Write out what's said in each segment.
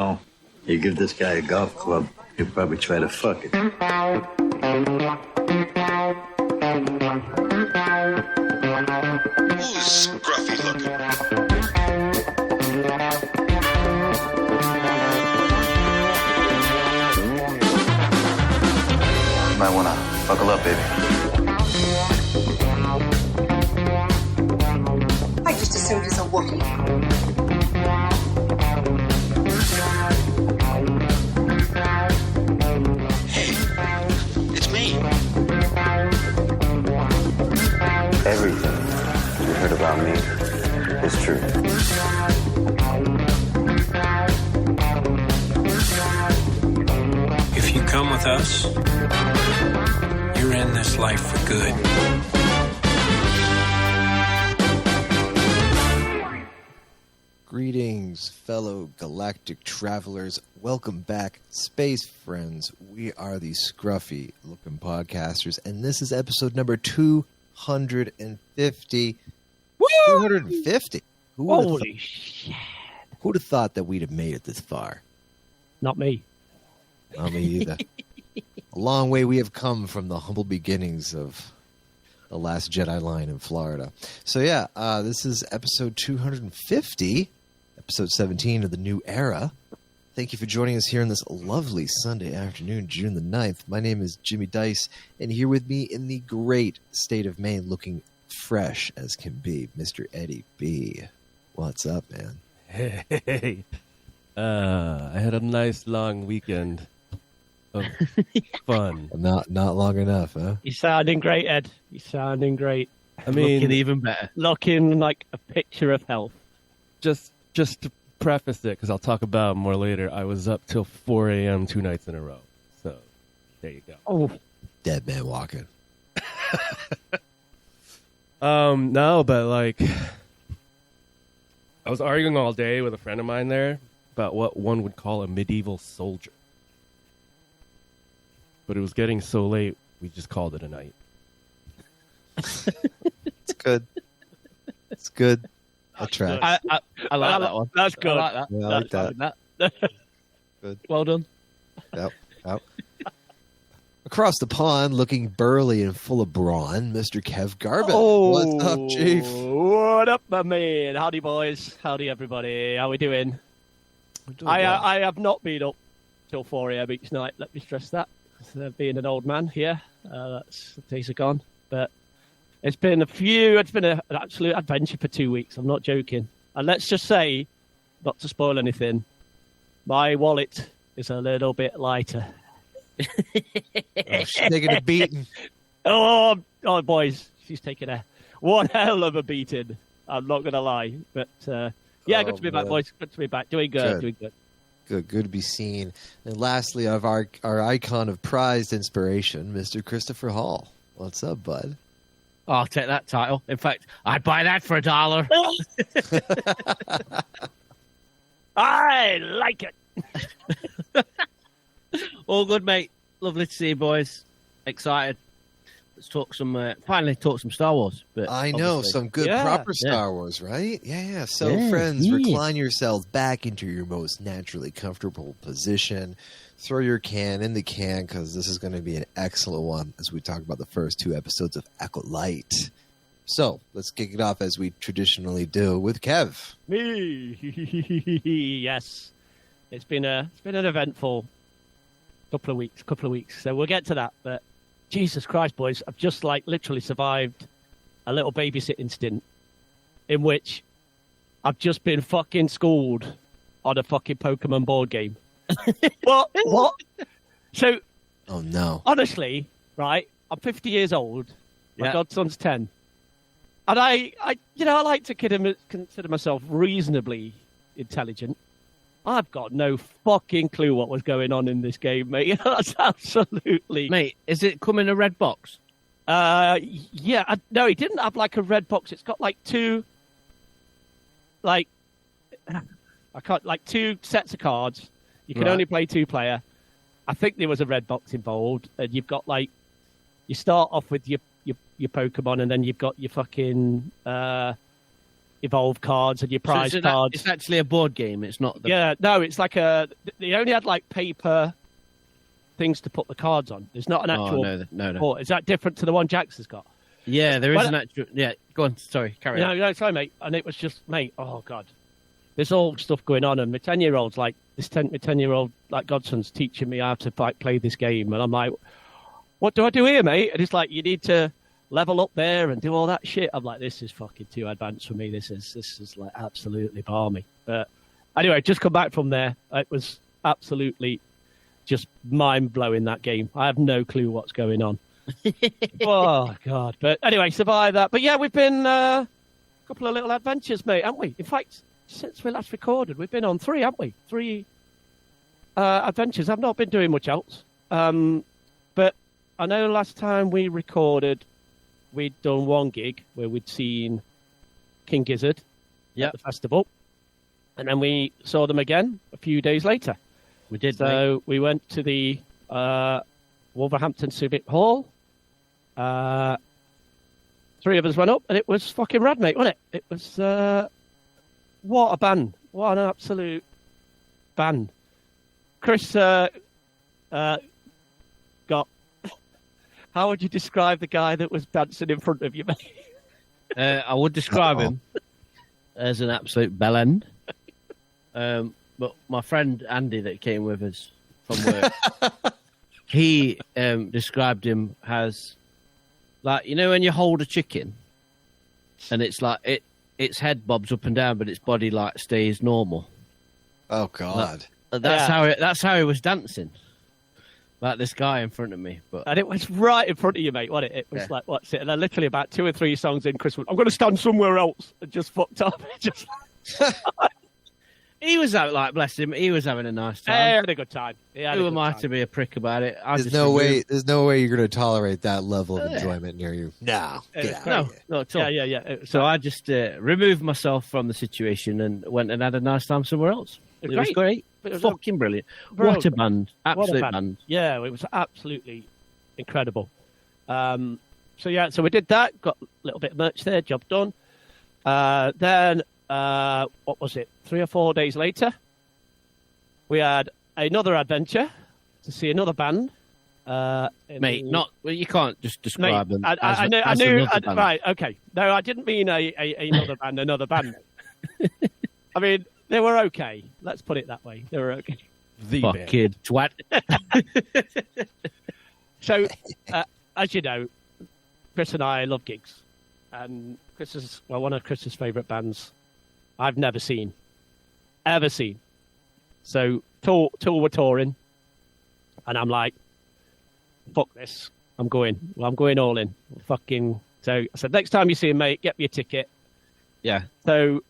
Oh, you give this guy a golf club, he'll probably try to fuck it. Who's scruffy looking? You might wanna buckle up, baby. I just assumed it's a Wookiee. Hey, it's me. Everything you heard about me is true. If you come with us, you're in this life for good. Greetings, fellow galactic travelers. Welcome back, space friends. We are the scruffy looking podcasters, and this is episode number 250. Woo! 250? Holy shit. Who'd have thought that we'd have made it this far? Not me. Not me either. A long way we have come from the humble beginnings of the Last Jedi line in Florida. So yeah, this is episode 250, episode 17 of the new era. Thank you for joining us here on this lovely Sunday afternoon, June the 9th. My name is Jimmy Dice, and here with me in the great state of Maine, looking fresh as can be, Mr. Eddie B. What's up, man? Hey, I had a nice long weekend of fun. Not long enough, huh? You're sounding great, Ed. You're sounding great. I mean, looking even better. Looking like a picture of health. just to preface it, because I'll talk about it more later, I was up till 4 a.m. 2 nights in a row. So, there you go. Oh, Dead man walking. No, but like, I was arguing all day with a friend of mine there about what one would call a medieval soldier. But it was getting so late, we just called it a night. It's good. It's good. I'll try. I like that one. That's good. I like that. Yeah, I like that. Good. Well done. Yep. Across the pond, looking burly and full of brawn, Mr. Kev Garbutt. What's up, Chief? What up, my man? Howdy, boys. Howdy, everybody. How we doing? I have not been up till 4 a.m. each night. Let me stress that. Being an old man here, that's the days are gone. But it's been an absolute adventure for 2 weeks. I'm not joking. And let's just say, not to spoil anything, my wallet is a little bit lighter. She's taking a beating. Oh, boys, she's taking one hell of a beating. I'm not going to lie. But, good to be back, boys. Good to be back. Doing good. Good to be seen. And lastly, of our icon of prized inspiration, Mr. Christopher Hall. What's up, bud? Oh, I'll take that title. In fact, I'd buy that for $1. I like it. All good, mate. Lovely to see you, boys. Excited. Let's talk finally talk some Star Wars. But I know, obviously. some good proper Star Wars, right? Yeah. So, friends, recline yourselves back into your most naturally comfortable position. Throw your can in the can, because this is going to be an excellent one as we talk about the first 2 episodes of Acolyte. So, let's kick it off as we traditionally do with Kev. Me. Yes. It's been an eventful couple of weeks. So we'll get to that, but Jesus Christ, boys, I've just literally survived a little babysitting stint in which I've just been fucking schooled on a fucking Pokemon board game. What? So, oh no. Honestly, right, I'm 50 years old. My godson's 10. And I like to consider myself reasonably intelligent. I've got no fucking clue what was going on in this game, mate. That's absolutely... Mate, is it come in a red box? No, it didn't have a red box. It's got two... two sets of cards. You can only play 2-player. I think there was a red box involved. And you've got, you start off with your Pokemon, and then you've got your fucking... Evolve cards and your prize So cards. it's actually a board game. It's not. Yeah, no, it's like they only had like paper things to put the cards on. There's not an actual. No. board. Is that different to the one Jax has got? Yeah, there is an actual. Yeah, go on. Sorry, carry on. No, sorry, mate. And it was just, mate. Oh God, there's all stuff going on, and my 10-year-old's like my 10-year-old like godson's teaching me how to like play this game, and I'm like, what do I do here, mate? And it's like you need to level up there and do all that shit. I'm like, this is fucking too advanced for me. This is like absolutely balmy. But anyway, just come back from there. It was absolutely just mind blowing, that game. I have no clue what's going on. Oh God! But anyway, survive that. But yeah, we've been a couple of little adventures, mate, haven't we? In fact, since we last recorded, we've been on 3, haven't we? 3 adventures. I've not been doing much else. But I know last time we recorded, we'd done 1 gig where we'd seen King Gizzard at the festival, and then we saw them again a few days later. We did. So we went to the Wolverhampton Civic Hall. 3 of us went up, and it was fucking rad, mate, wasn't it? It was what a band! What an absolute band! Chris got. How would you describe the guy that was dancing in front of you, mate? I would describe him as an absolute bellend. But my friend Andy that came with us from work, he described him as like, you know, when you hold a chicken and it's like its head bobs up and down, but its body like stays normal. Oh God! That's how he was dancing. Like this guy in front of me, and it was right in front of you, mate, wasn't it? It was like, what's it? And then literally about 2 or 3 songs in, Chris went, I'm going to stand somewhere else, and just fucked up. Just he was out, like, bless him, he was having a nice time. He had a good time. Who am I to be a prick about it? There's no way you're going to tolerate that level of enjoyment near you. No, get out. No, at all. Yeah. So I just removed myself from the situation and went and had a nice time somewhere else. It was great. It was fucking brilliant. What a band. Absolute band. Yeah, it was absolutely incredible. So we did that. Got a little bit of merch there. Job done. Then, what was it? 3 or 4 days later, we had another adventure to see another band. Mate, you can't just describe them. I knew. Right, okay. No, I didn't mean another band, another band. I mean, they were okay. Let's put it that way. They were okay. Fucking twat. So, as you know, Chris and I love gigs. And Chris is one of Chris's favourite bands I've never seen. Ever seen. So, Tour were touring. And I'm like, fuck this. I'm going. Well, I'm going all in. Fucking. So I said, next time you see him, mate, get me a ticket. Yeah. So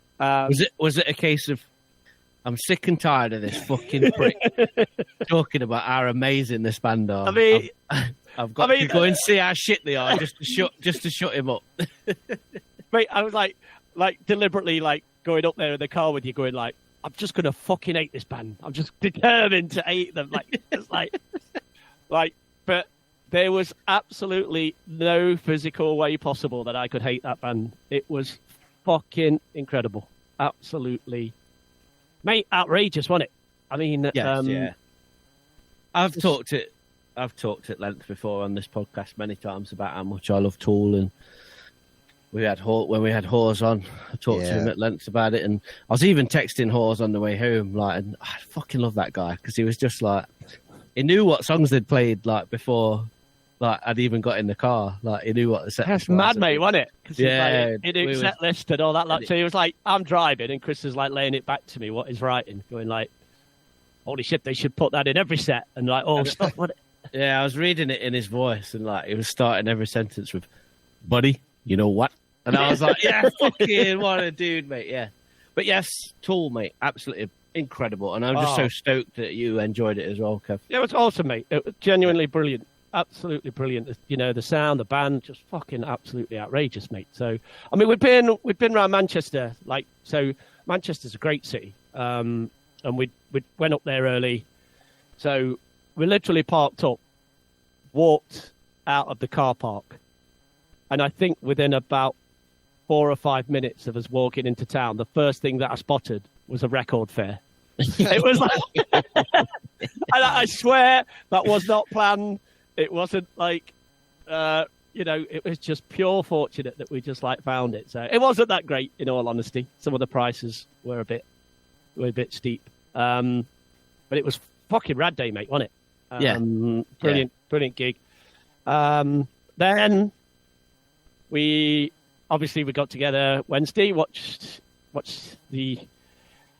was it a case of I'm sick and tired of this fucking prick talking about how amazing this band are. I mean, I've got to go and see how shit they are just to shut him up. Mate, I was like deliberately like going up there in the car with you, going like, I'm just gonna fucking hate this band. I'm just determined to hate them. Like it's like, but there was absolutely no physical way possible that I could hate that band. It was fucking incredible. Absolutely, mate, outrageous, wasn't it? I mean, yes, yeah. I've talked at length before on this podcast many times about how much I love Tool, and when we had Hawes on, I talked to him at length about it, and I was even texting Hawes on the way home, like, and I fucking love that guy because he was just like, he knew what songs they'd played like before, like I'd even got in the car, like he knew what the set. That's mad, mate, wasn't it? Cause yeah, he knew set list and all that. Like, so he was like, I'm driving, and Chris is like laying it back to me what he's writing, going like, holy shit, they should put that in every set, and like all stuff. Yeah, I was reading it in his voice, and like he was starting every sentence with, "Buddy, you know what?" And I was like, "Yeah, fucking what a dude, mate." Yeah, but yes, Tool, mate, absolutely incredible, and I'm just so stoked that you enjoyed it as well, Kev. Yeah, it was awesome, mate. It was genuinely brilliant, absolutely brilliant. You know, the sound, the band, just fucking absolutely outrageous, mate. So, I mean, we've been around Manchester, like, so Manchester's a great city, and we went up there early, so we literally parked up, walked out of the car park, and I think within about 4 or 5 minutes of us walking into town, the first thing that I spotted was a record fair. It was like, and I swear that was not planned. It wasn't like, it was just pure fortunate that we just like found it. So it wasn't that great, in all honesty. Some of the prices were a bit steep, but it was fucking rad day, mate, wasn't it? Brilliant gig. Then we got together Wednesday, watched the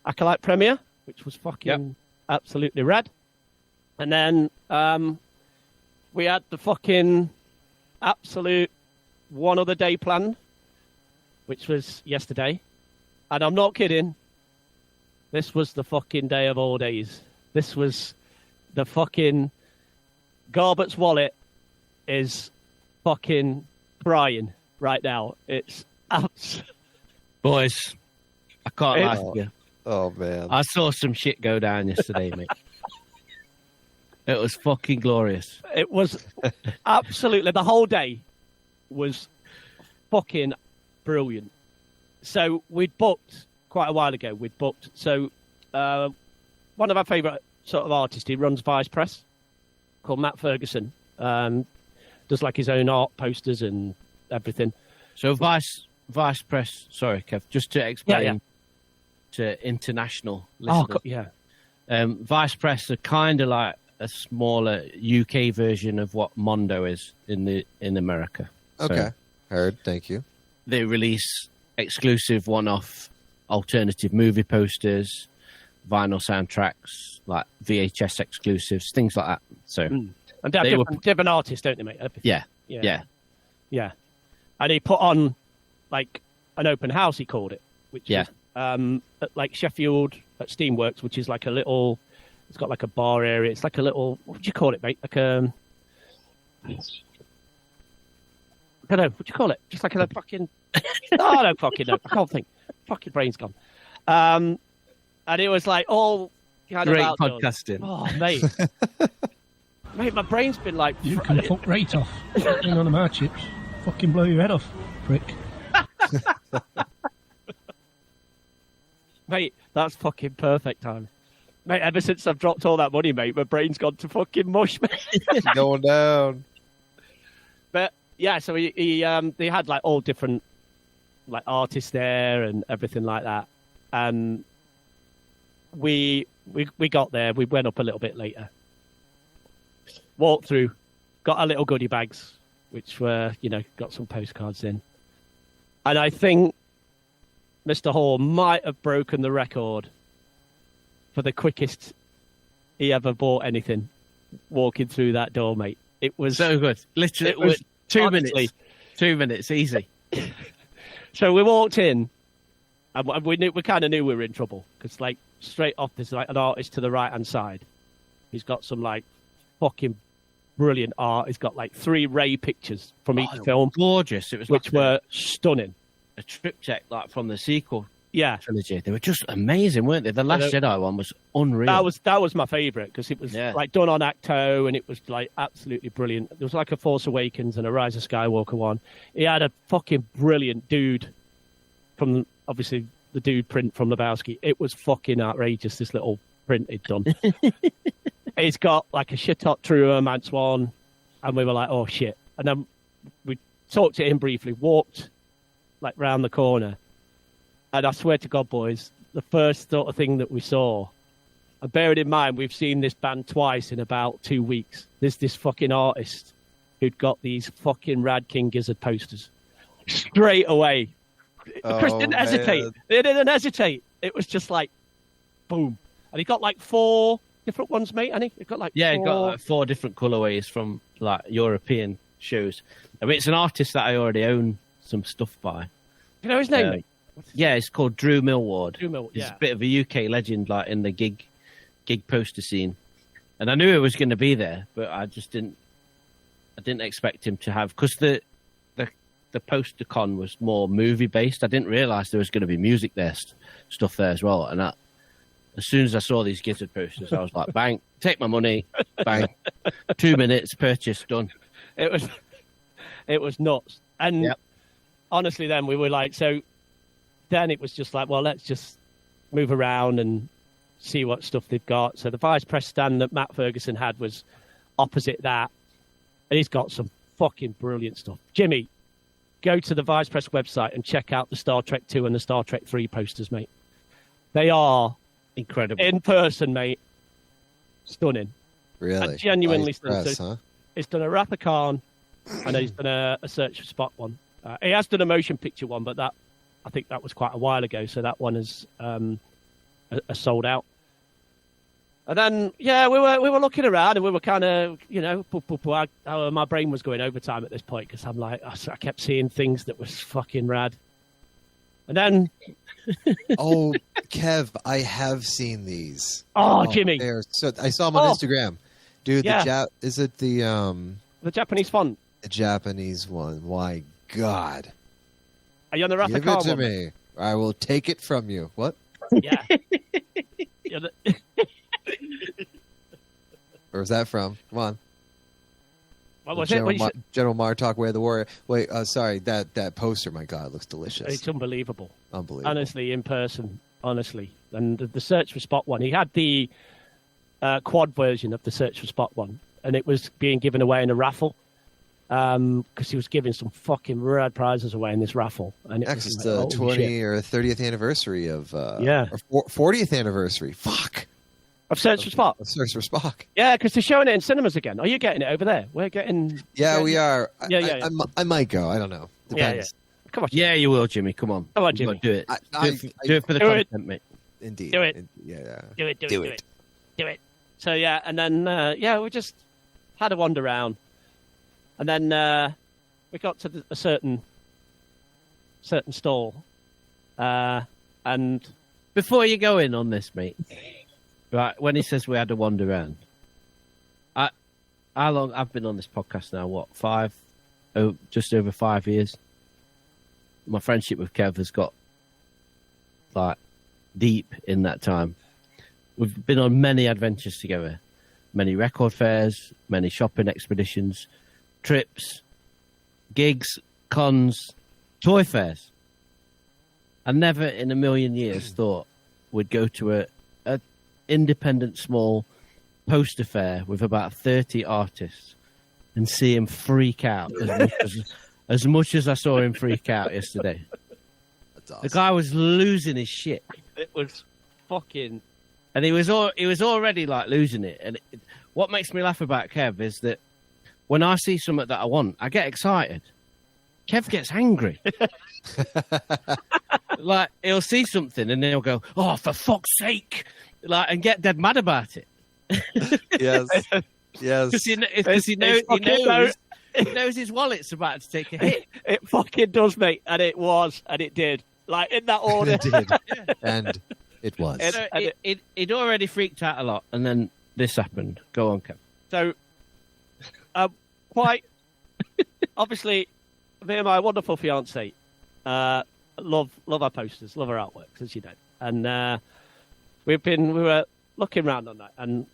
Acolyte premiere, which was fucking absolutely rad. And then we had the fucking absolute one other day planned, which was yesterday. And I'm not kidding. This was the fucking day of all days. This was the fucking... Garbutt's wallet is fucking crying right now. It's Boys, I can't lie to you. Oh, man. I saw some shit go down yesterday, mate. It was fucking glorious. It was absolutely... The whole day was fucking brilliant. So we'd booked quite a while ago. So one of our favourite sort of artists, he runs Vice Press, called Matt Ferguson. Does like his own art posters and everything. So Vice Press, sorry, Kev, just to explain to international listeners. Vice Press are kind of like a smaller UK version of what Mondo is in America. Okay, So heard. Thank you. they release exclusive one-off alternative movie posters, vinyl soundtracks, like VHS exclusives, things like that. So, and they have different artists, don't they, mate? Yeah. And he put on like an open house, he called it, which is at like Sheffield at Steamworks, which is like a little. It's got like a bar area. It's like a little. What would you call it, mate? Like a. I don't know. What do you call it? Just like a fucking. I don't fucking know. I can't think. Fucking brain's gone. And it was like all kind great of podcasting. Oh, mate. Mate, my brain's been like. You can fuck right off. Fucking on my chips. Fucking blow your head off, prick. Mate, that's fucking perfect time. Mate, ever since I've dropped all that money, mate, my brain's gone to fucking mush, mate. Going down. But yeah, so they had like all different like artists there and everything like that. And we got there. We went up a little bit later. Walked through, got our little goodie bags, which were, got some postcards in. And I think Mr. Hall might have broken the record for the quickest he ever bought anything walking through that door, mate. It was so good. Literally, it was 2 honestly, minutes. 2 minutes, easy. So we walked in, and we kind of knew we were in trouble because, like, straight off, there's like an artist to the right hand side. He's got some like fucking brilliant art. He's got like 3 Ray pictures from each film, Gorgeous. It was which were stunning. A triptych like from the sequel. Yeah, trilogy. They were just amazing, weren't they? The Last Jedi one was unreal. That was my favourite because it was like done on Acto and it was like absolutely brilliant. There was like a Force Awakens and a Rise of Skywalker one. He had a fucking brilliant dude from obviously the dude print from Lebowski. It was fucking outrageous. This little print he'd done. He's got like a shit hot True Romance one, and we were like, oh shit. And then we talked to him briefly, walked like round the corner. And I swear to God, boys, the first sort of thing that we saw, and bearing in mind, we've seen this band twice in about 2 weeks. There's this fucking artist who'd got these fucking Rad King Gizzard posters. Straight away. Chris didn't hesitate. They didn't hesitate. It was just like, boom. And he got like 4 different ones, mate, and he got like he 4... got like 4 different colourways from like European shows. I mean, it's an artist that I already own some stuff by. You know his name, mate? Yeah, it's called Drew Millward. He's yeah. a bit of a UK legend, like in the gig poster scene. And I knew it was going to be there, but I just didn't expect him to have, because the poster con was more movie based. I didn't realise there was going to be music there, stuff there as well. And as soon as I saw these Gizzard posters, I was like, bang, take my money, bang, 2 minutes, purchase done. It was nuts. And honestly, then we were like, so then it was just like, well, let's just move around and see what stuff they've got. So the vice press stand that Matt Ferguson had was opposite that. And he's got some fucking brilliant stuff. Jimmy, go to the vice press website and check out the Star Trek 2 and the Star Trek 3 posters, mate. They are incredible. In person, mate. Stunning. Really? And genuinely stunning. Press, So huh? he's done a Wrath of Khan and he's done a Search for Spock one. He has done a motion picture one, but that I think that was quite a while ago, so that one is sold out. And then, yeah, we were looking around and we were kind of, my brain was going overtime at this point because I'm like, I kept seeing things that was fucking rad. And then... Oh, Kev, I have seen these. Oh, Jimmy. So I saw them on Instagram. Dude, yeah. Is it the Japanese font? The Japanese one. My God. Are you on the Wrath of Give Khan it to one? me. I will take it from you. What? Yeah. Where's that from? Come on. What was it? What you said? General Martok, Way of the Warrior. Wait, sorry. That poster, my God, looks delicious. It's unbelievable. Unbelievable. Honestly, in person. Honestly. And the Search for Spock one. He had the quad version of the Search for Spock one. And it was being given away in a raffle. Because he was giving some fucking rad prizes away in this raffle. And it was like, the 20th or 30th anniversary of... Or 40th anniversary. Fuck. Of Search for Spock? Of Search for Spock. Yeah, because they're showing it in cinemas again. Are you getting it over there? We're getting... Yeah, we are. Yeah. I might go. I don't know. Depends. Yeah. Come on, Jimmy. Yeah, you will, Jimmy. Come on. Come on, Jimmy. Do it. Do it for the do content, it. mate. Indeed. Do it. Yeah. Do it. So, yeah, and then, we just had a wander around. And then we got to a certain stall. And... Before you go in on this, mate, right, when he says we had a wander around, how long I've been on this podcast now, what, just over 5 years? My friendship with Kev has got, like, deep in that time. We've been on many adventures together, many record fairs, many shopping expeditions, trips, gigs, cons, toy fairs. I never in a million years thought we'd go to a independent small poster fair with about 30 artists and see him freak out as much as I saw him freak out yesterday. That's awesome. The guy was losing his shit. It was fucking... And he was already like losing it. And what makes me laugh about Kev is that when I see something that I want, I get excited. Kev gets angry. Like, he'll see something and then he'll go, "Oh, for fuck's sake!" Like, and get dead mad about it. Yes. Because he knows his wallet's about to take a hit. It fucking does, mate. And it was, and it did. Like, in that order. It did. And it was. He'd already freaked out a lot, and then this happened. Go on, Kev. So, quite obviously, me and my wonderful fiance love our posters, love our artworks, as you know. And we were looking around on that, and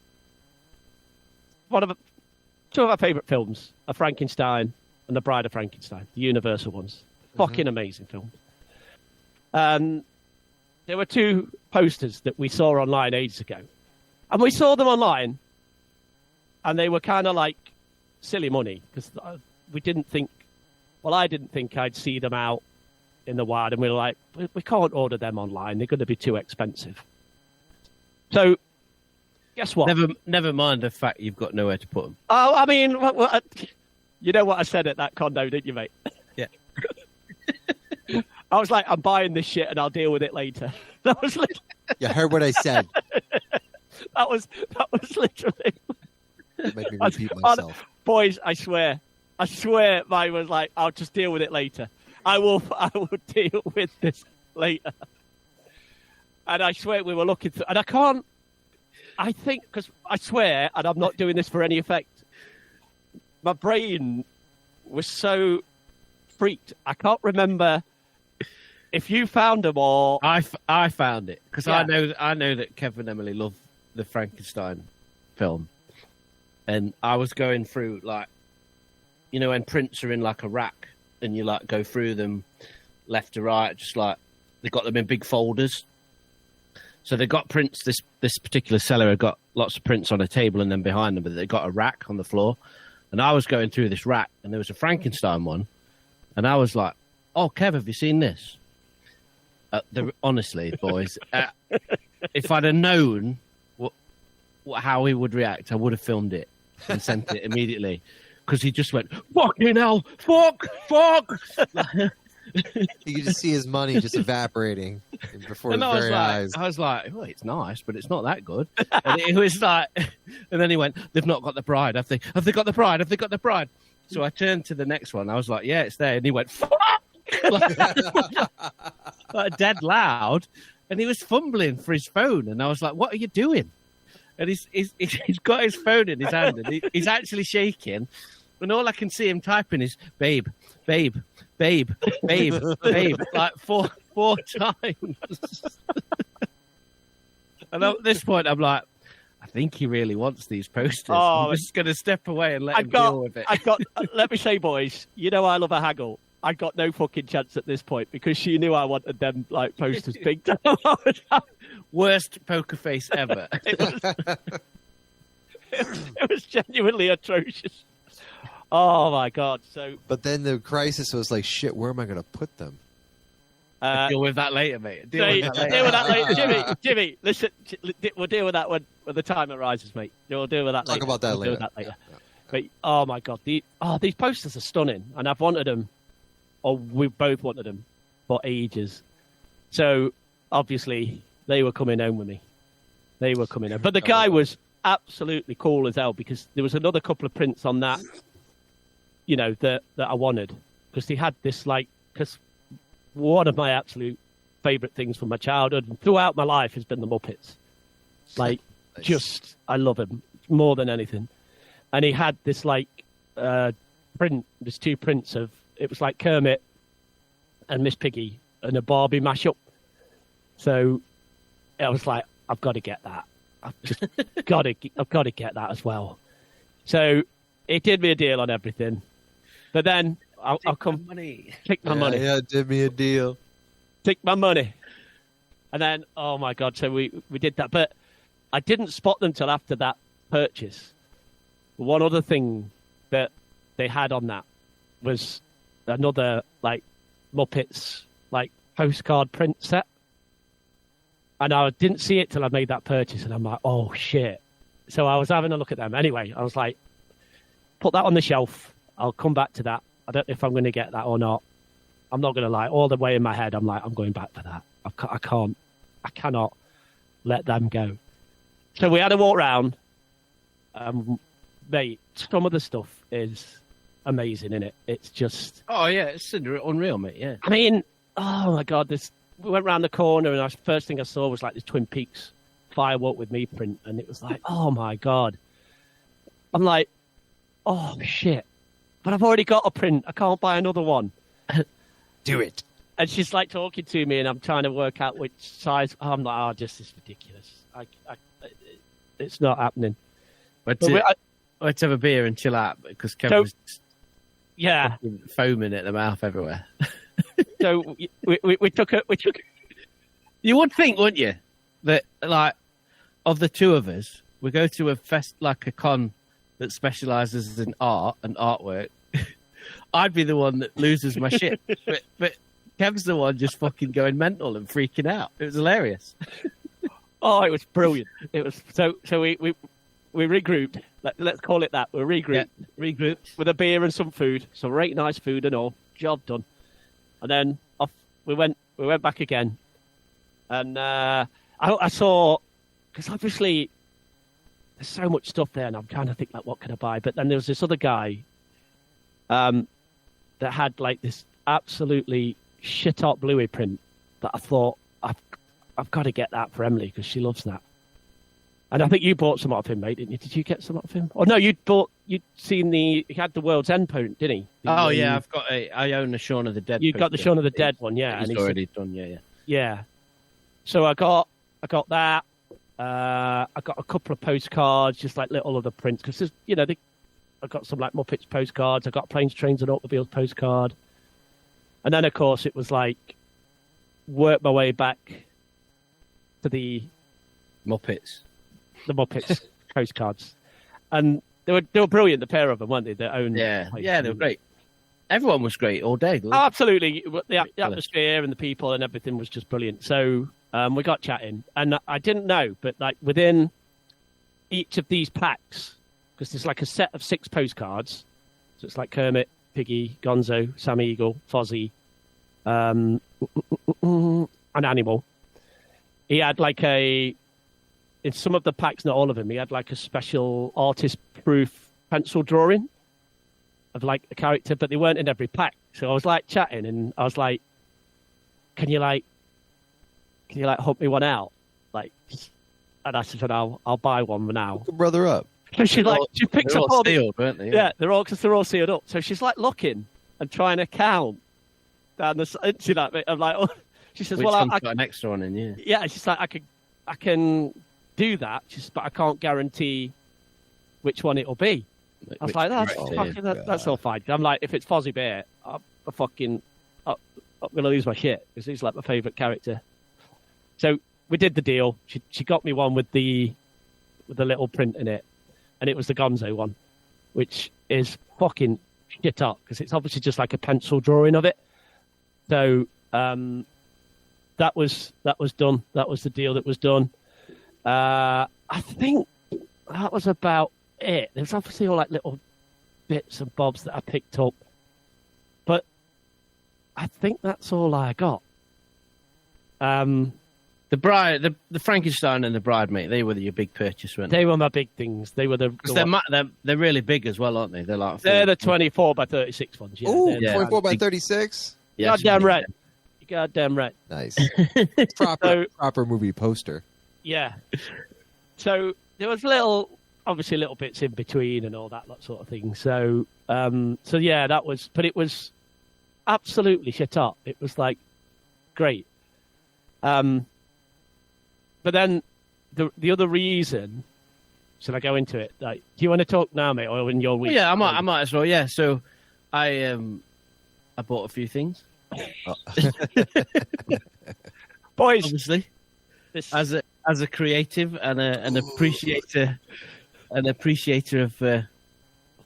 two of our favourite films are Frankenstein and The Bride of Frankenstein, the Universal ones. Fucking amazing films. There were two posters that we saw online ages ago. And we saw them online, and they were kind of like silly money, because we didn't think... Well, I didn't think I'd see them out in the wild, and we were like, we can't order them online. They're going to be too expensive. So, guess what? Never mind the fact you've got nowhere to put them. Oh, I mean, you know what I said at that condo, didn't you, mate? Yeah. I was like, I'm buying this shit and I'll deal with it later. That was literally... You heard what I said. that was literally... Make me repeat myself. Boys, I swear, mine was like, I'll just deal with it later. I will deal with this later. And I swear we were looking through, and I think, because I swear, and I'm not doing this for any effect, my brain was so freaked. I can't remember if you found them or... I found it, because Yeah. I know that Kev and Emily love the Frankenstein film. And I was going through, like, you know, when prints are in, like, a rack and you like go through them left to right, just like they got them in big folders. So they got prints. This particular seller had got lots of prints on a table, and then behind them, but they got a rack on the floor. And I was going through this rack, and there was a Frankenstein one, and I was like, "Oh, Kev, have you seen this?" Honestly, boys, if I'd have known how he would react, I would have filmed it and sent it immediately, because he just went, "Fucking hell, fuck." You could just see his money just evaporating before his very eyes. I was like, "Oh, it's nice, but it's not that good." And it was like, and then he went, "They've not got the bride. Have they got the bride? Have they got the bride?" So I turned to the next one. I was like, "Yeah, it's there." And he went, "Fuck!" like dead loud, and he was fumbling for his phone. And I was like, "What are you doing?" And he's got his phone in his hand, and he's actually shaking. And all I can see him typing is "babe, babe, babe, babe, babe," like four times. And at this point, I'm like, I think he really wants these posters. I'm just going to step away and let him deal with it. Let me say, boys, you know I love a haggle. I got no fucking chance at this point, because she knew I wanted them like posters big time. Worst poker face ever. It was genuinely atrocious. Oh my god! But then the crisis was like, shit. Where am I going to put them? Deal with that later, mate. Deal with that later. Jimmy. Listen, we'll deal with that when the time arises, mate. We'll deal with that later. Talk about that later. Deal with that later. Yeah. But oh my god, these posters are stunning, and I've wanted them, or we both wanted them for ages. So obviously they were coming home with me. They were coming home, but the guy was absolutely cool as hell, because there was another couple of prints on that. You know, that I wanted, because he had this, like, because one of my absolute favourite things from my childhood and throughout my life has been the Muppets. Like, just, I love him more than anything. And he had this, like, print, there's two prints of, it was like Kermit and Miss Piggy and a Barbie mashup. So I was like, I've got to get that. I've got to get that as well. So it did me a deal on everything. But then I'll come take my money. Yeah, did me a deal. Take my money. And then, oh my God, so we did that. But I didn't spot them till after that purchase. One other thing that they had on that was another, like, Muppets, like, postcard print set. And I didn't see it till I made that purchase. And I'm like, oh, shit. So I was having a look at them. Anyway, I was like, put that on the shelf. I'll come back to that. I don't know if I'm going to get that or not. I'm not going to lie. All the way in my head, I'm like, I'm going back for that. I cannot let them go. So we had a walk round. Mate, some of the stuff is amazing, isn't it? It's just... Oh, yeah, it's unreal, mate, yeah. I mean, oh, my God, we went round the corner, and the first thing I saw was, like, this Twin Peaks Firewalk with Me print, and it was like, oh, my God. I'm like, oh, shit. But I've already got a print. I can't buy another one. Do it. And she's like talking to me, and I'm trying to work out which size. I'm like, oh, this is ridiculous. It's not happening. Let's have a beer and chill out, because Kevin was foaming at the mouth everywhere. So we took it. You would think, wouldn't you, that, like, of the two of us, we go to a con that specialises in art and artwork, I'd be the one that loses my shit. But Kev's the one just fucking going mental and freaking out. It was hilarious. Oh, it was brilliant. It was so we regrouped. Let's call it that. We regrouped. Yeah, regrouped with a beer and some food. Some very nice food and all. Job done. And then off we went back again. And I saw, because obviously there's so much stuff there, and I'm trying to think, like, what can I buy? But then there was this other guy that had, like, this absolutely shit-hot Bluey print that I thought, I've got to get that for Emily, because she loves that. And I think you bought some of him, mate, didn't you? Did you get some of him? Oh, no, he had the World's End print, didn't he? I own the Shaun of the Dead. You got the Shaun of the Dead one, yeah. He's already done, yeah. Yeah. So I got that. I got a couple of postcards, just like little other prints, because I got some, like, Muppets postcards. I got Planes, Trains and Automobiles postcard. And then, of course, it was like work my way back to the Muppets postcards, and they were brilliant. The pair of them, weren't they? Their own. Yeah, they were great. Everyone was great all day. Oh, absolutely. The atmosphere and the people and everything was just brilliant. So we got chatting, and I didn't know, but like within each of these packs, because there's like a set of 6 postcards, so it's like Kermit, Piggy, Gonzo, Sam Eagle, Fozzie, an animal. He had like in some of the packs, not all of them, he had like a special artist-proof pencil drawing of like a character, but they weren't in every pack. So I was like chatting, and I was like, "Can you hunt me one out?" Like, and I said, "I'll buy one now." Hook a brother up. So she picks up all sealed, weren't they? Yeah, they're all sealed up. So she's like looking and trying to count down the. See that bit? I'm like, oh. She says, Which "Well, one's I got an extra one in, yeah." Yeah, she's like, I can do that. But I can't guarantee which one it'll be. I was like, that's all fine. I'm like, if it's Fozzie Bear, I'm going to lose my shit because he's like my favourite character. So we did the deal. She got me one with the little print in it, and it was the Gonzo one, which is fucking shit up because it's obviously just like a pencil drawing of it. So that was done. That was the deal that was done. I think that was about it. There's obviously all like little bits and bobs that I picked up, but I think that's all I got. The Frankenstein and the Bride, mate, they were your big purchase, weren't they? They were my big things. They were they're really big as well, aren't they? They're the 24 by 36 ones. Yeah, Ooh, 24 by 36. Yes, goddamn right. You goddamn right. Nice. Proper movie poster. Yeah. So there was obviously little bits in between and all that sort of thing. So yeah, but it was absolutely shit up. It was like great. But then the other reason, should I go into it? Like, do you want to talk now, mate, or in your week? Yeah, I might as well. Yeah. So I bought a few things. Boys, obviously, as a creative and an appreciator of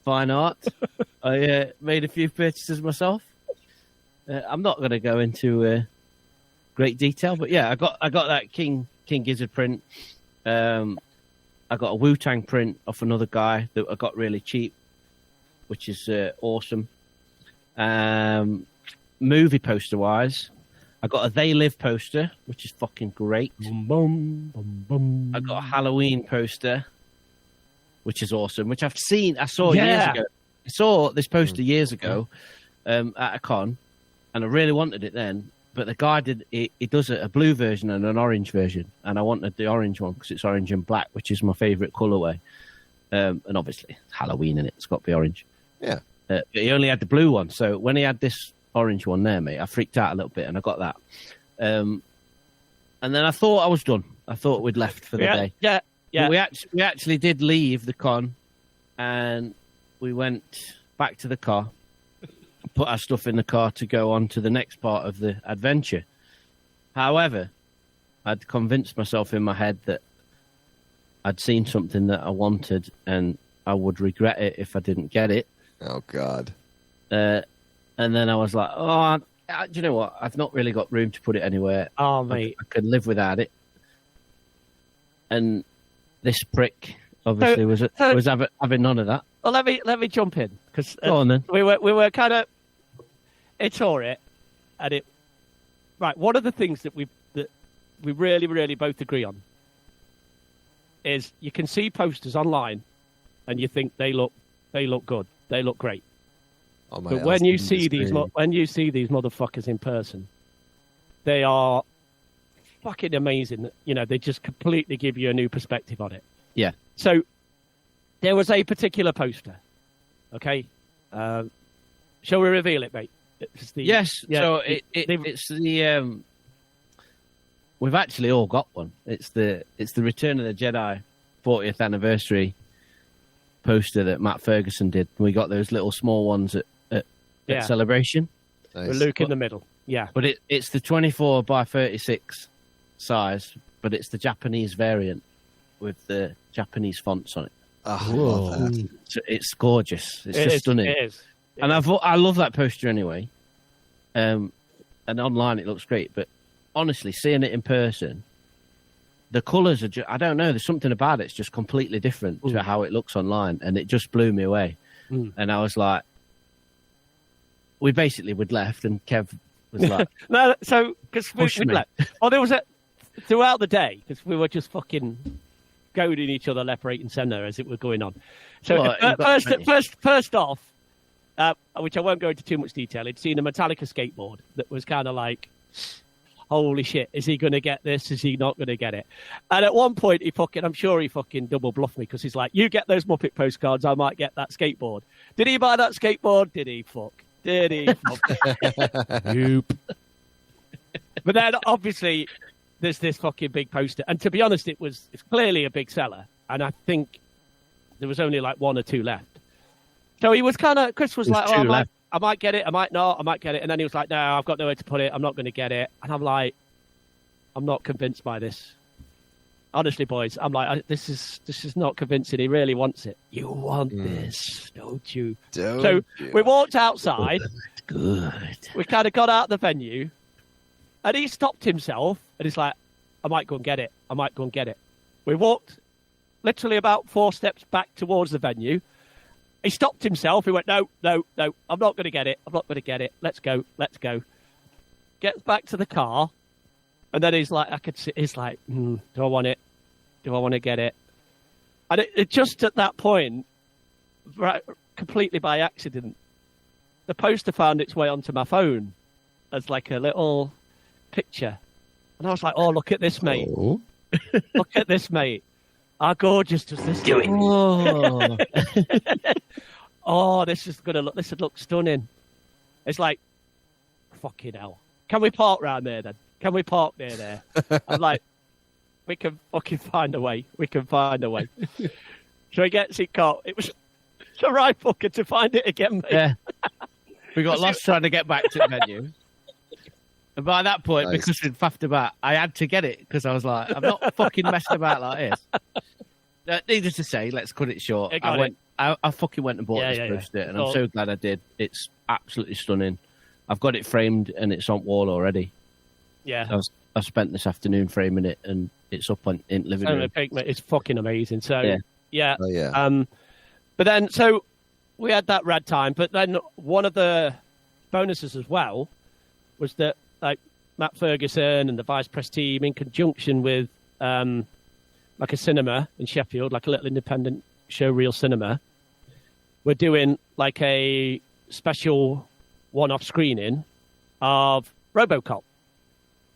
fine art, I made a few purchases myself. I'm not going to go into great detail, but yeah, I got that King Gizzard print. I got a Wu-Tang print off another guy that I got really cheap, which is awesome. Movie poster wise, I got a They Live poster, which is fucking great. I got a Halloween poster, which is awesome, which I saw years ago. I saw this poster years ago at a con, and I really wanted it then. But the guy he does a blue version and an orange version, and I wanted the orange one because it's orange and black, which is my favourite colourway. And obviously, Halloween in it, it's got to be orange. Yeah. But he only had the blue one, so when he had this orange one there, mate, I freaked out a little bit, and I got that. And then I thought I was done. I thought we'd left for the day. Yeah. But we actually did leave the con, and we went back to the car, put our stuff in the car to go on to the next part of the adventure. However, I'd convinced myself in my head that I'd seen something that I wanted, and I would regret it if I didn't get it. Oh, God. And then I was like, do you know what? I've not really got room to put it anywhere. Oh, mate. I could live without it. And this prick obviously was having none of that. Well, let me jump in because go on then. We were kind of tore it, and it right. One of the things that we really both agree on is you can see posters online, and you think they look good, they look great. Oh, but when you see these motherfuckers in person, they are fucking amazing. You know, they just completely give you a new perspective on it. Yeah. So there was a particular poster. Okay. Shall we reveal it, mate? Yes. Yeah, so it's the we've actually all got one. It's the Return of the Jedi 40th anniversary poster that Matt Ferguson did. We got those little small ones at Celebration. Nice. With Luke in the middle. Yeah. But it's the 24 by 36 size, but it's the Japanese variant with the Japanese fonts on it. Oh, I love that. So it's gorgeous. It's just stunning. It is. And I love that poster anyway. And online it looks great, but honestly, seeing it in person, the colours are just, I don't know, there's something about it. It's just completely different to how it looks online, and it just blew me away. And I was like, we'd left, and Kev was like, no, so because we me. left. Oh, there was throughout the day, because we were just fucking goading each other left, right, and centre as it was going on. So first off, which I won't go into too much detail, he'd seen a Metallica skateboard that was kind of like, holy shit, is he going to get this? Is he not going to get it? And at one point, I'm sure he fucking double bluffed me, because he's like, you get those Muppet postcards, I might get that skateboard. Did he buy that skateboard? Did he fuck? Did he fuck? Nope. But then, obviously, there's this fucking big poster. And to be honest, it's clearly a big seller. And I think there was only like one or two left. So he was Chris was like, I might get it, I might not, I might get it. And then he was like, no, I've got nowhere to put it, I'm not going to get it. And I'm like, I'm not convinced by this. Honestly, boys, I'm like, this is not convincing. He really wants it. You want this, don't you? We walked outside. good. We kind of got out of the venue, and he stopped himself, and he's like, I might go and get it. I might go and get it. We walked literally about 4 steps back towards the venue. He stopped himself. He went, no, I'm not going to get it. I'm not going to get it. Let's go. Gets back to the car. And then he's like, he's like, do I want it? Do I want to get it? And it just at that point, right, completely by accident, the poster found its way onto my phone as like a little picture. And I was like, oh, look at this, mate. Oh. Look at this, mate. How gorgeous does this look? Oh, this would look stunning. It's like, fucking hell. Can we park round there then? Can we park near there? I'm like, we can fucking find a way. We can find a way. So he gets it caught. It was a right fucker to find it again, mate. Yeah. We got lost trying to get back to the venue. And by that point, because we'd faffed about, I had to get it because I was like, I'm not fucking messing about like this. Needless to say, let's cut it short. I fucking went and bought this poster, and I'm so glad I did. It's absolutely stunning. I've got it framed, and it's on wall already. Yeah. I spent this afternoon framing it, and it's up in living room. It's fucking amazing. So, yeah. Oh, yeah. But then, so we had that rad time, but then one of the bonuses as well was that, like, Matt Ferguson and the Vice Press team, in conjunction with like a cinema in Sheffield, like a little independent showreel cinema, we're doing like a special one-off screening of RoboCop.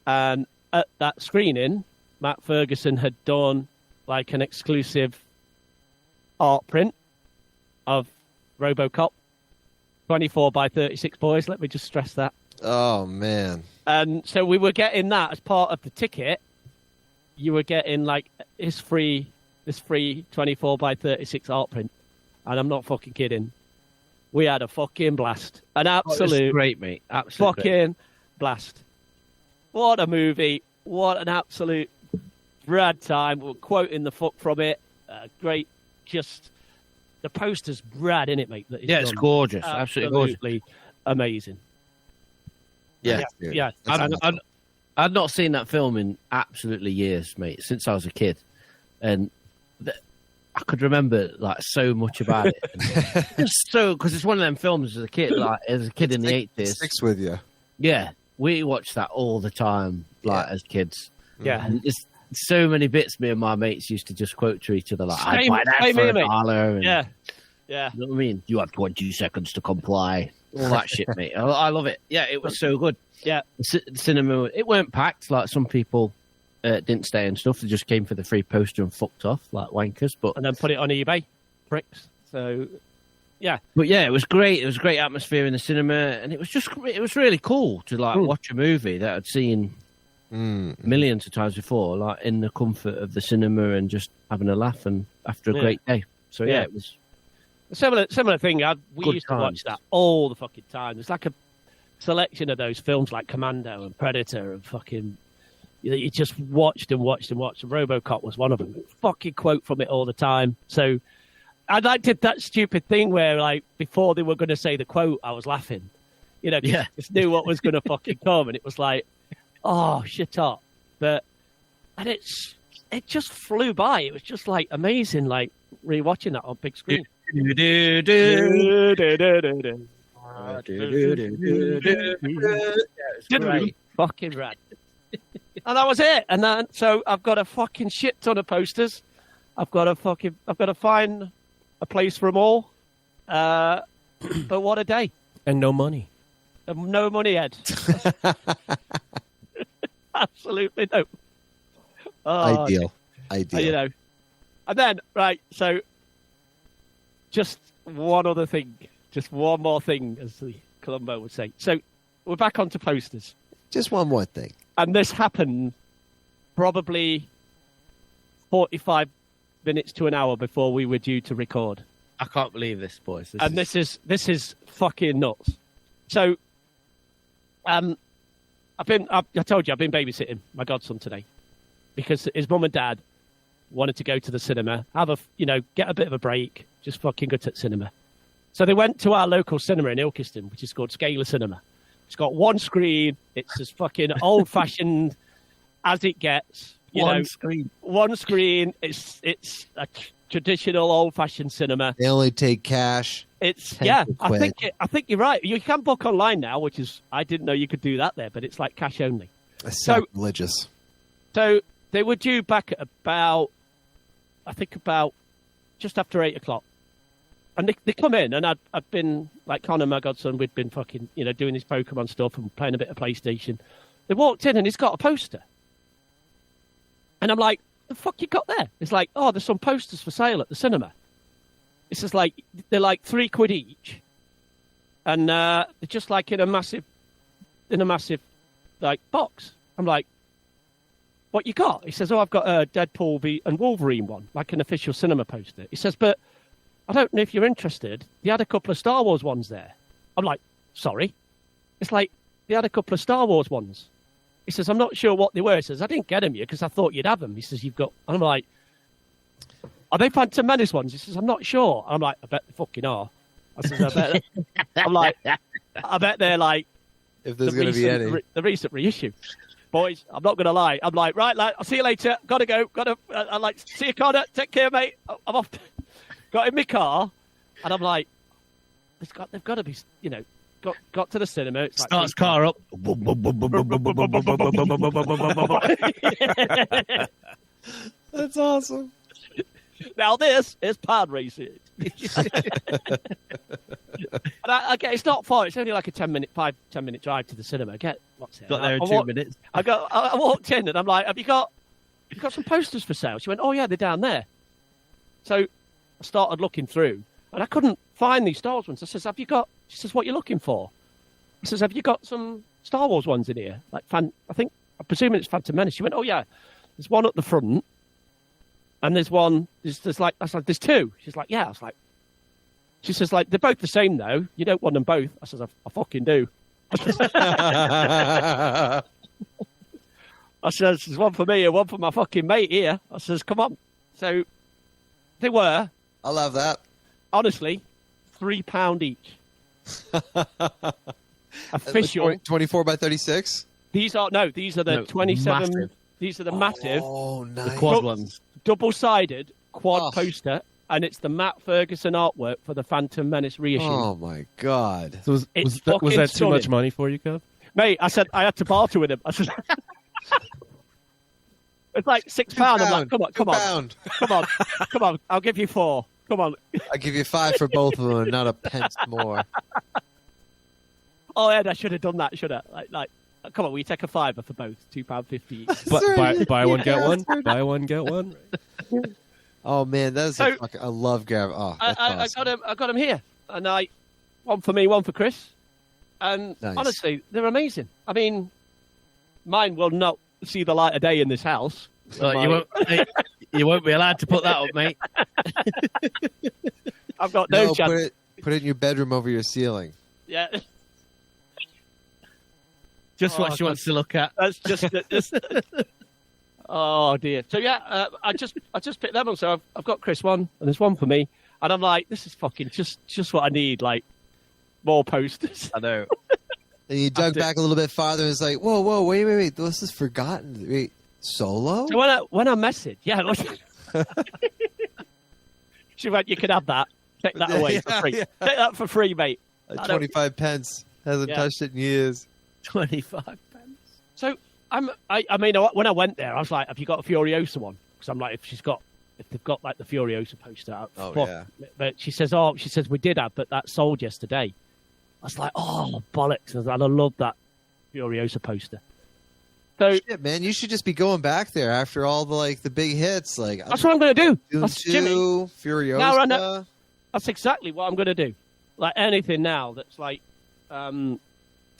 And at that screening, Matt Ferguson had done like an exclusive art print of RoboCop, 24 by 36 boys. Let me just stress that. Oh, man. And so we were getting that as part of the ticket. You were getting like this free 24 by 36 art print. And I'm not fucking kidding. We had a fucking blast. An absolute great, mate. Absolute fucking blast. What a movie. What an absolute rad time. We're quoting the fuck from it. Great. Just the poster's rad, in it, mate. It's gorgeous. Absolutely gorgeous. Amazing. Yeah. Yeah. I'd not seen that film in absolutely years, mate, since I was a kid. And I could remember like so much about it. Because it's one of them films as a kid in the 80s. Sticks with you. Yeah. We watched that all the time, as kids. Yeah. And there's so many bits me and my mates used to just quote to each other, like, I'd buy that for $1. Yeah. You know what I mean? You have 20 seconds to comply. All that shit, mate. I love it. Yeah, it was so good. Yeah. The cinema, it weren't packed. Like, some people didn't stay and stuff. They just came for the free poster and fucked off, like wankers. And then put it on eBay. Pricks. So... yeah, but yeah, it was great. It was a great atmosphere in the cinema, and it was really cool to watch a movie that I'd seen millions of times before, like in the comfort of the cinema and just having a laugh and after a great day. So yeah, it was a similar thing. We used to watch that all the fucking time. It's like selection of those films like Commando and Predator and fucking. You just watched and watched and watched. And RoboCop was one of them. Fucking quote from it all the time. So I did that stupid thing where, like, before they were going to say the quote, I was laughing. You know, just knew what was going to fucking come, and it was like, oh, shit up. And it just flew by. It was just like amazing, like rewatching that on big screen. Fucking rad. And that was it. And then, so I've got a fucking shit ton of posters. I've got to find a place for them all. But what a day. And no money. No money, Ed. Absolutely no. Oh, Ideal. You know. And then, right, so just one other thing. Just one more thing, as the Columbo would say. So we're back onto posters. Just one more thing. And this happened probably 45 minutes to an hour before we were due to record. I can't believe this, boys. This is fucking nuts. So, I told you I've been babysitting my godson today because his mum and dad wanted to go to the cinema, get a bit of a break, just fucking go to the cinema. So they went to our local cinema in Ilkeston, which is called Scalar Cinema. It's got one screen. It's as fucking old-fashioned as it gets. One screen. It's a traditional old-fashioned cinema. They only take cash. It's I think you're right. You can book online now, which is I didn't know you could do that there, but it's like cash only. That's sacrilegious. So they were due back at about just after 8:00. And they come in, and I'd been, like Connor, my godson, we'd been fucking, doing his Pokemon stuff and playing a bit of PlayStation. They walked in, and he's got a poster. And I'm like, the fuck you got there? It's like, oh, there's some posters for sale at the cinema. It's just like, they're like £3 each. And they're just like in a massive, like, box. I'm like, what you got? He says, oh, I've got a Deadpool and Wolverine one, like an official cinema poster. He says, but I don't know if you're interested. They had a couple of Star Wars ones there. I'm like, sorry? It's like, they had a couple of Star Wars ones. He says, I'm not sure what they were. He says, I didn't get them here because I thought you'd have them. He says, you've got... And I'm like, are they Phantom Menace ones? He says, I'm not sure. I'm like, I bet they fucking are. I says, I'm like, I bet they're like... If there's going to be any. The recent reissue. Boys, I'm not going to lie. I'm like, right, I'll see you later. Got to go. I'm like, see you, Connor. Take care, mate. I'm off. Got in my car, and I'm like, they've got to be, got to the cinema. It's like, starts car up. That's awesome. Now this is pod racing. And I get it's not far. It's only like a 10-minute drive to the cinema. I get what's it? Got there in 2 minutes. I walked in and I'm like, have you got some posters for sale? She went, oh yeah, they're down there. So I started looking through and I couldn't find these Star Wars ones. I says, she says, what are you looking for? I says, have you got some Star Wars ones in here? Like I'm presuming it's Phantom Menace. She went, oh yeah, there's one at the front. And there's one, there's two. She's like, yeah. She says, like, they're both the same, though. You don't want them both. I says, I fucking do. I says, there's one for me and one for my fucking mate here. I says, come on. So they were. I love that. Honestly, £3 each. Official. 24 by 36? These are the 27. Massive. These are the massive. Oh, nice. The quad ones. Double-sided quad poster, and it's the Matt Ferguson artwork for the Phantom Menace reissue. Oh, my God. So was that too much money for you, Kev? Mate, I said I had to barter with him. I said, it's like £6. I'm like, come on. I'll give you 4. Come on. I'll give you 5 for both of them, and not a pence more. Oh, Ed, I should have done that, should I? Like, come on, we take a $5 for both, £2.50 each. But buy one get one. Buy one get one. Oh man, that is I love Gav. Oh, awesome. I got him here, and one for me, one for Chris, and nice. Honestly, they're amazing. I mean, mine will not see the light of day in this house. Well, you won't be allowed to put that up, mate. I've got no chance. Put it in your bedroom over your ceiling. Yeah. Just what she wants to look at. That's just. Oh dear. So yeah, I just picked them up. So I've got Chris one, and there's one for me, and I'm like, this is fucking just what I need. Like more posters. I know. And you dug back a little bit farther, and it's like, whoa, wait, this is forgotten. Wait, Solo? So when I messaged, she went, you can have that. Take that away for free. Take that for free, mate. 25 pence. Hasn't touched it in years. 25 pence. So I mean, when I went there, I was like, have you got a Furiosa one? Because I'm like, if they've got like the Furiosa poster out. Yeah. But she says, we did have, but that sold yesterday. I was like, oh, bollocks. And I love that Furiosa poster. So, shit, man, you should just be going back there after all the big hits. Like that's what I'm going to do. That's Jimmy, Furiosa. Now, right, that's exactly what I'm going to do. Like anything now that's like, the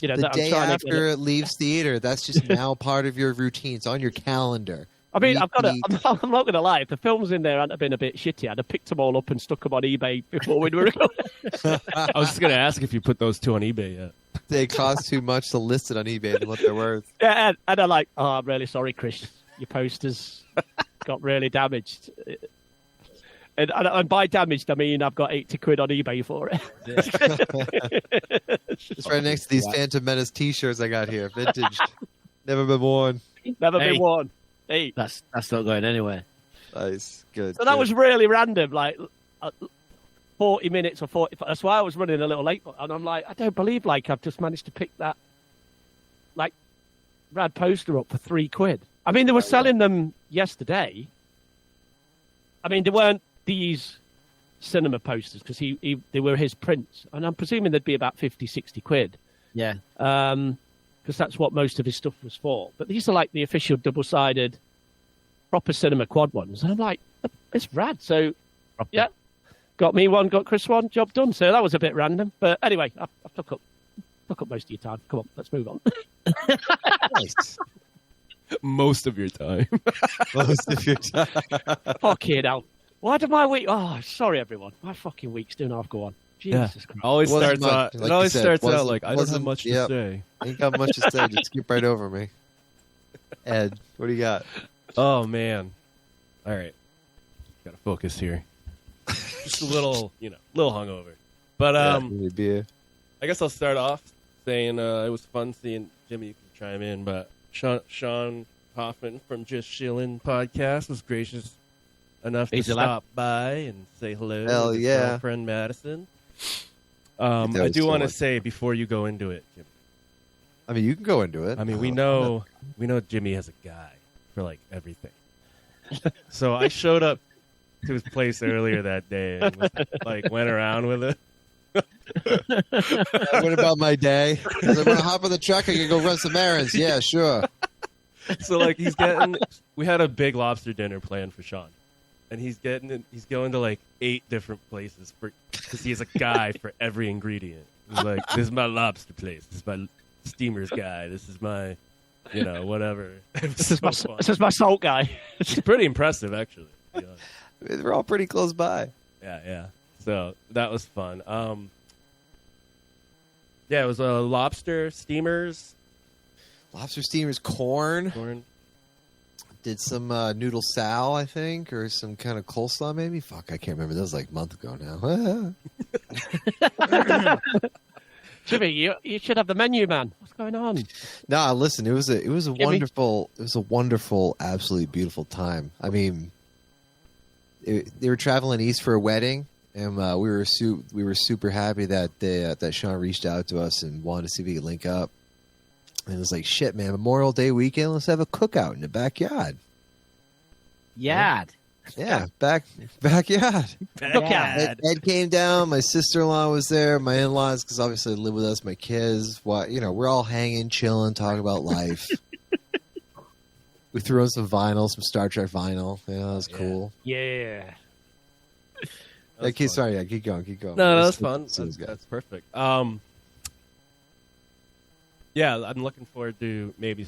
that day I'm trying after it leaves theater, that's just now part of your routine. It's on your calendar. I mean, I'm not going to lie. If the films in there hadn't been a bit shitty, I'd have picked them all up and stuck them on eBay before we were recording. I was just going to ask if you put those two on eBay yet. They cost too much to list it on eBay than what they're worth. Yeah, and I'm like, oh, I'm really sorry, Chris. Your posters got really damaged. And by damaged, I mean I've got 80 quid on eBay for it. It's right next to these Phantom Menace T-shirts I got here, vintage, never been worn. Never been worn. Hey, that's not going anywhere. Nice, good. So that was really random, like 40 minutes or 40. That's why I was running a little late, and I'm like, I don't believe I've just managed to pick that rad poster up for £3. I mean, they were selling them yesterday. I mean, they weren't these cinema posters because they were his prints, and I'm presuming they'd be about 50, 60 quid. Yeah. Because that's what most of his stuff was for. But these are like the official double-sided proper cinema quad ones. And I'm like, it's rad. So, yeah, got me one, got Chris one, job done. So that was a bit random. But anyway, I took up most of your time. Come on, let's move on. Nice. Most of your time. Most of your time. Fucking hell. Why did my week... Oh, sorry, everyone. My fucking week's doing half go on. Jesus Christ. Always Wasn't starts much, out. like It always you said, starts out wasn't- like I don't have wasn't- much to yep. say. Ain't got much to say. Just skip right over me. Ed, what do you got? Oh man. All right. Gotta focus here. Just a little, little hungover. But Need a beer. I guess I'll start off saying it was fun seeing Jimmy. You can chime in, but Sean Hoffman from Just Chillin' podcast was gracious enough to stop by and say hello. Hell to his yeah. girlfriend Madison. That I was do so want to much. say before you go into it, Jimmy. I mean, you can go into it. I mean, we know Jimmy has a guy for like everything. So I showed up to his place earlier that day and was, went around with it. What about my day? I was like, want to hop on the truck? I can go run some errands. Yeah, sure. So we had a big lobster dinner planned for Sean, and he's going to 8 different places because he has a guy for every ingredient. He's like, this is my lobster place. This is my steamers guy. This is my, whatever. This is my salt guy. It's pretty impressive, actually. To be honest. We're all pretty close by. Yeah. So that was fun. Yeah, it was lobster steamers. Lobster steamers, corn. Did some noodle sal, I think, or some kind of coleslaw, maybe. Fuck, I can't remember. That was a month ago now. Jimmy, you should have the menu, man. What's going on? Nah, listen, it was a wonderful, absolutely beautiful time. I mean, they were traveling east for a wedding, and we were super happy that that Sean reached out to us and wanted to see if we could link up. And it was like, shit, man, Memorial Day weekend, let's have a cookout in the backyard. Yard. Yeah, backyard. Backyard. Ed came down. My sister-in-law was there. My in-laws, because obviously they live with us. My kids. We're all hanging, chilling, talking about life. We threw in some vinyl, some Star Trek vinyl. Yeah, that was cool. Yeah. Keep going. No, that's fun. That's perfect. Yeah, I'm looking forward to maybe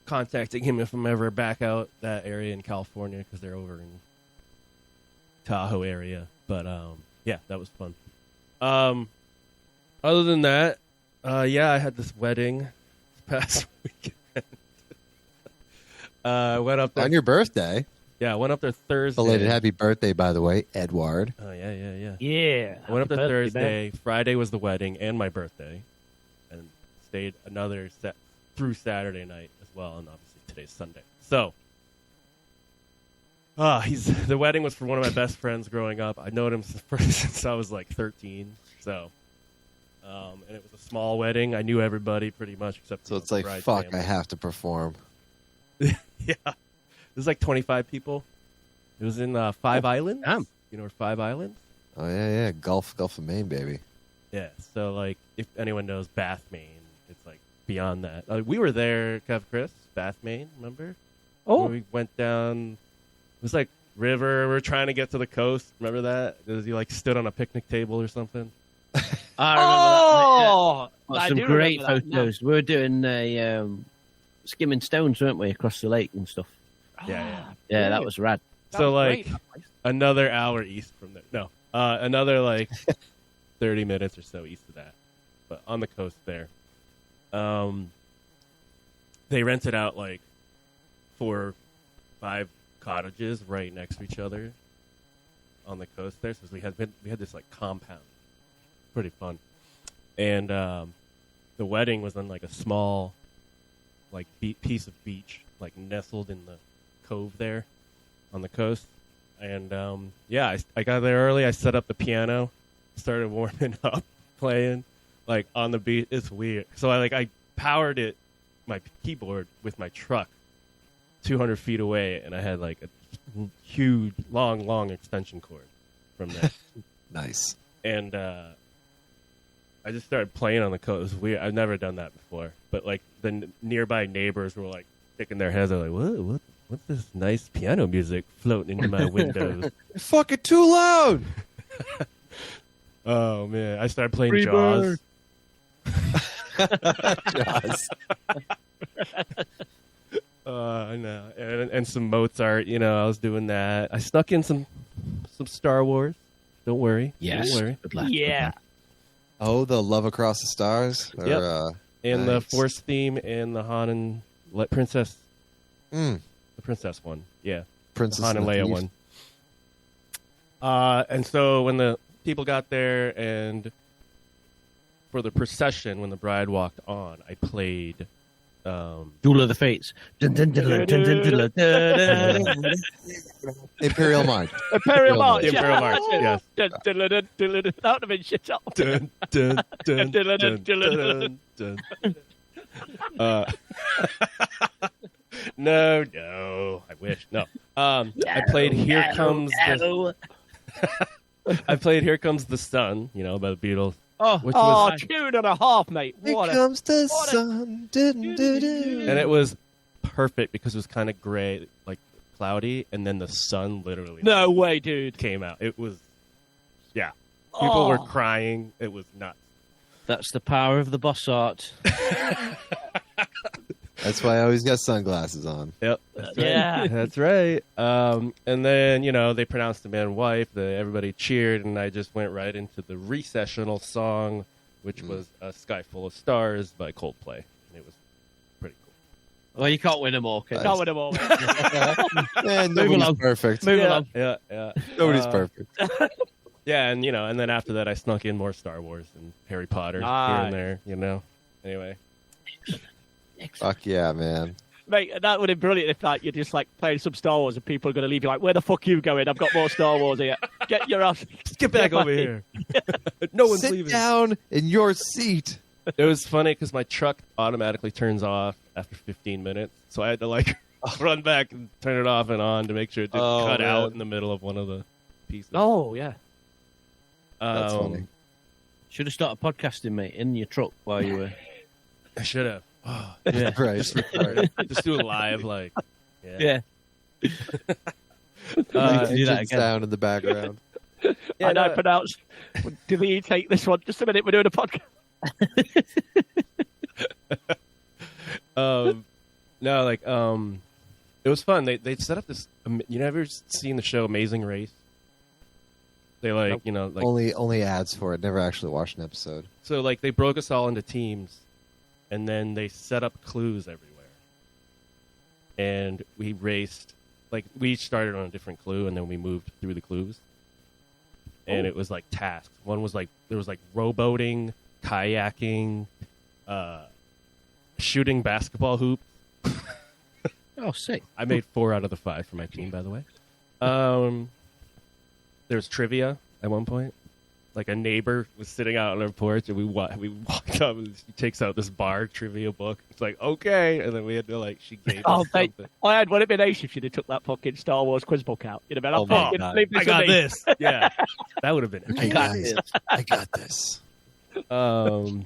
contacting him if I'm ever back out that area in California because they're over in Tahoe area. But yeah, that was fun. Other than that, Yeah, I had this wedding this past weekend. Went up there On your birthday. Yeah, I went up there Thursday. Belated happy birthday, by the way, Edward. Oh yeah. Yeah. I went up there Happy birthday, Thursday. Friday was the wedding and my birthday, and stayed another set through Saturday night as well. And obviously today's Sunday. So, the wedding was for one of my best friends growing up. I known him since I was like 13. So, and it was a small wedding. I knew everybody pretty much except. So it's the like, bride's fuck, family. I have to perform. Yeah, there's like 25 people. It was in Five Islands. Damn. You know where Five Islands? Oh, yeah. Gulf of Maine, baby. Yeah. So like, if anyone knows Bath, Maine, it's like beyond that. We were there, Chris, Bath, Maine. Remember? Oh. Where we went down. It was like river. We were trying to get to the coast. Remember that? You like stood on a picnic table or something. I remember Oh, that. I Some do great remember that now. photos. We were doing skimming stones, weren't we, across the lake and stuff? Yeah. Yeah, that was rad. That So was like great, that place. another hour east from there. No, another like 30 minutes or so east of that, but on the coast there. They rented out like 4 or 5 cottages right next to each other on the coast there. So we had this like compound, pretty fun, and the wedding was on like a small like piece of beach, like nestled in the cove there on the coast. And I got there early. I set up the piano, started warming up, playing like on the beat. It's weird. So I powered my keyboard with my truck 200 feet away, and I had like a huge long extension cord from there. Nice. And I just started playing on the coast. It was weird. I've never done that before. But like the nearby neighbors were like shaking their heads. They're like, what's this nice piano music floating into my windows? You're fucking too loud. Oh man, I started playing Free Jaws. Jaws. I know, and some Mozart. You know, I was doing that. I snuck in some Star Wars. Don't worry. Yes. Don't worry. Good luck. Yeah. Oh, the Love Across the Stars? Or, Yep. And the nice. Force theme and the Han and Princess. Mm. The Princess one. Yeah. Princess Han and the Leia Thief. one. And so when the people got there and for the procession, when the bride walked on, I played Duel of the Fates. Dun, dun, dun, dun, dun, dun, dun, dun, dun, dun. Imperial March. Imperial March. the Imperial March. Yes. Dun, dun, dun, dun, dun, dun. That would have been shit up. Dun, dun, dun, dun, dun, dun, dun. No, I wish. No. I played Here Comes the I played Here Comes the Sun, you know, by the Beatles. Oh, Which Oh, was tune and a half, mate. Here What a... comes the what a- sun. Doo-doo-doo-doo. and it was perfect because it was kind of gray, like cloudy, and then the sun literally No way, dude. came out. It was people were Oh. crying. It was nuts. that's the power of the boss art. That's why I always got sunglasses on. Yep. That's right. Yeah. That's right. And then, you know, they pronounced the man wife. Everybody cheered, and I just went right into the recessional song, which was A Sky Full of Stars by Coldplay. And it was pretty cool. Well, you can't win them all, can you? Not with them all. Man, nobody's along. perfect. Move Yeah. along. Yeah. Nobody's Uh, perfect. Yeah, and, you know, and then after that, I snuck in more Star Wars and Harry Potter here Nice. and there, you know. Anyway. Fuck yeah, man. Mate, that would have been brilliant if like you're just like playing some Star Wars and people are going to leave you like, where the fuck you going? I've got more Star Wars here. Get your ass. Get back over here. No one's Sit leaving. down in your seat. It was funny because my truck automatically turns off after 15 minutes, so I had to like run back and turn it off and on to make sure it didn't Oh, cut man. out in the middle of one of the pieces. Oh, yeah. That's funny. Should have started podcasting, mate, in your truck while you were. I should have. Oh, Yeah. Right. just do it live, like. Yeah. Uh, do that Engines again. down in the background. Yeah, and I no. pronounce. Did he take this one? Just a minute, we're doing a podcast. No, like, it was fun. They set up this. You never seen the show Amazing Race? They like like only ads for it. Never actually watched an episode. so like they broke us all into teams, and then they set up clues everywhere, and we raced. Like we each started on a different clue, and then we moved through the clues, and it was like tasks. One was like there was like rowboating, kayaking, shooting basketball hoop. Oh, sick. I made 4 out of the 5 for my team, by the way. There's trivia at one point. Like a neighbor was sitting out on her porch, and we walked up, and she takes out this bar trivia book. It's like, okay, and then we had to like she gave us something. Would it been ace if she'd have took that fucking Star Wars quiz book out? You'd have been, I got this. Yeah, that would have been. Hey guys, I got this. So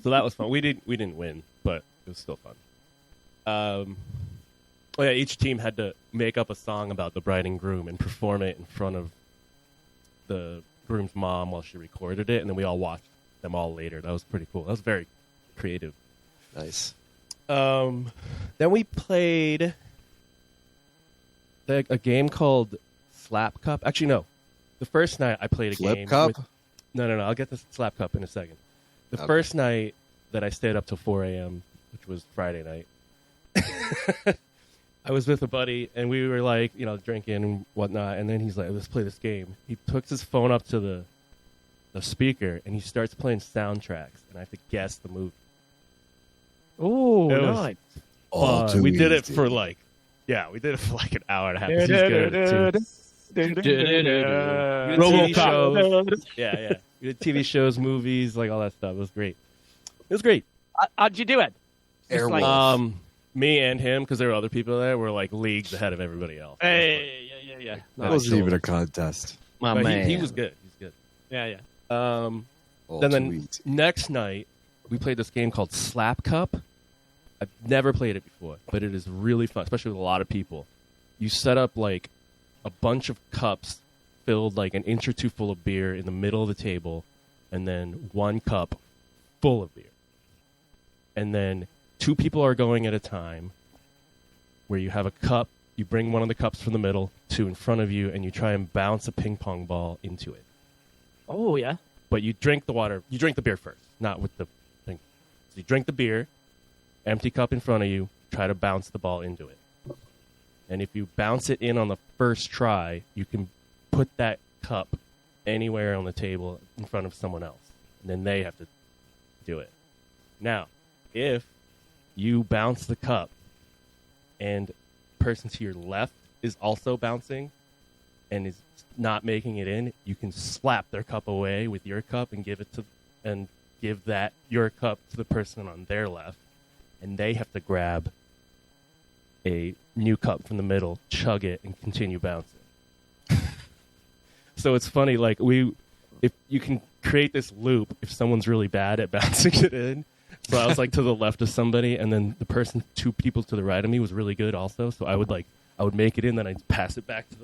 that was fun. We didn't win, but it was still fun. Each team had to make up a song about the bride and groom and perform it in front of the groom's mom while she recorded it, and then we all watched them all later. That was pretty cool. That was very creative. Nice. Then we played a game called Slap Cup. Actually, no. The first night I played a game. Cup? No. I'll get to Slap Cup in a second. The first night that I stayed up till 4 a.m., which was Friday night, I was with a buddy, and we were like, drinking and whatnot, and then he's like, let's play this game. He hooks his phone up to the speaker, and he starts playing soundtracks, and I have to guess the movie. Oh, nice. We did it for like an hour and a half. He's good at it, too. RoboCop. Yeah. We did TV shows, movies, like all that stuff. It was great. How'd you do it? Airwolf. Me and him, because there were other people there, were like leagues ahead of everybody else. Hey, yeah. That wasn't even a contest. My man. He was good. He's good. Yeah. Then the next night, we played this game called Slap Cup. I've never played it before, but it is really fun, especially with a lot of people. You set up like a bunch of cups filled like an inch or two full of beer in the middle of the table, and then 1 cup full of beer. And then 2 people are going at a time, where you have a cup, you bring one of the cups from the middle, 2 in front of you, and you try and bounce a ping pong ball into it. Oh, yeah. But you drink the beer first, not with the thing. So you drink the beer, empty cup in front of you, try to bounce the ball into it. And if you bounce it in on the first try, you can put that cup anywhere on the table in front of someone else. And then they have to do it. Now, if you bounce the cup and the person to your left is also bouncing and is not making it in, you can slap their cup away with your cup and give your cup to the person on their left, and they have to grab a new cup from the middle, chug it, and continue bouncing. So it's funny, like if you can create this loop if someone's really bad at bouncing it in. So I was like to the left of somebody, and then the person 2 people to the right of me was really good also. So I would make it in, then I'd pass it back to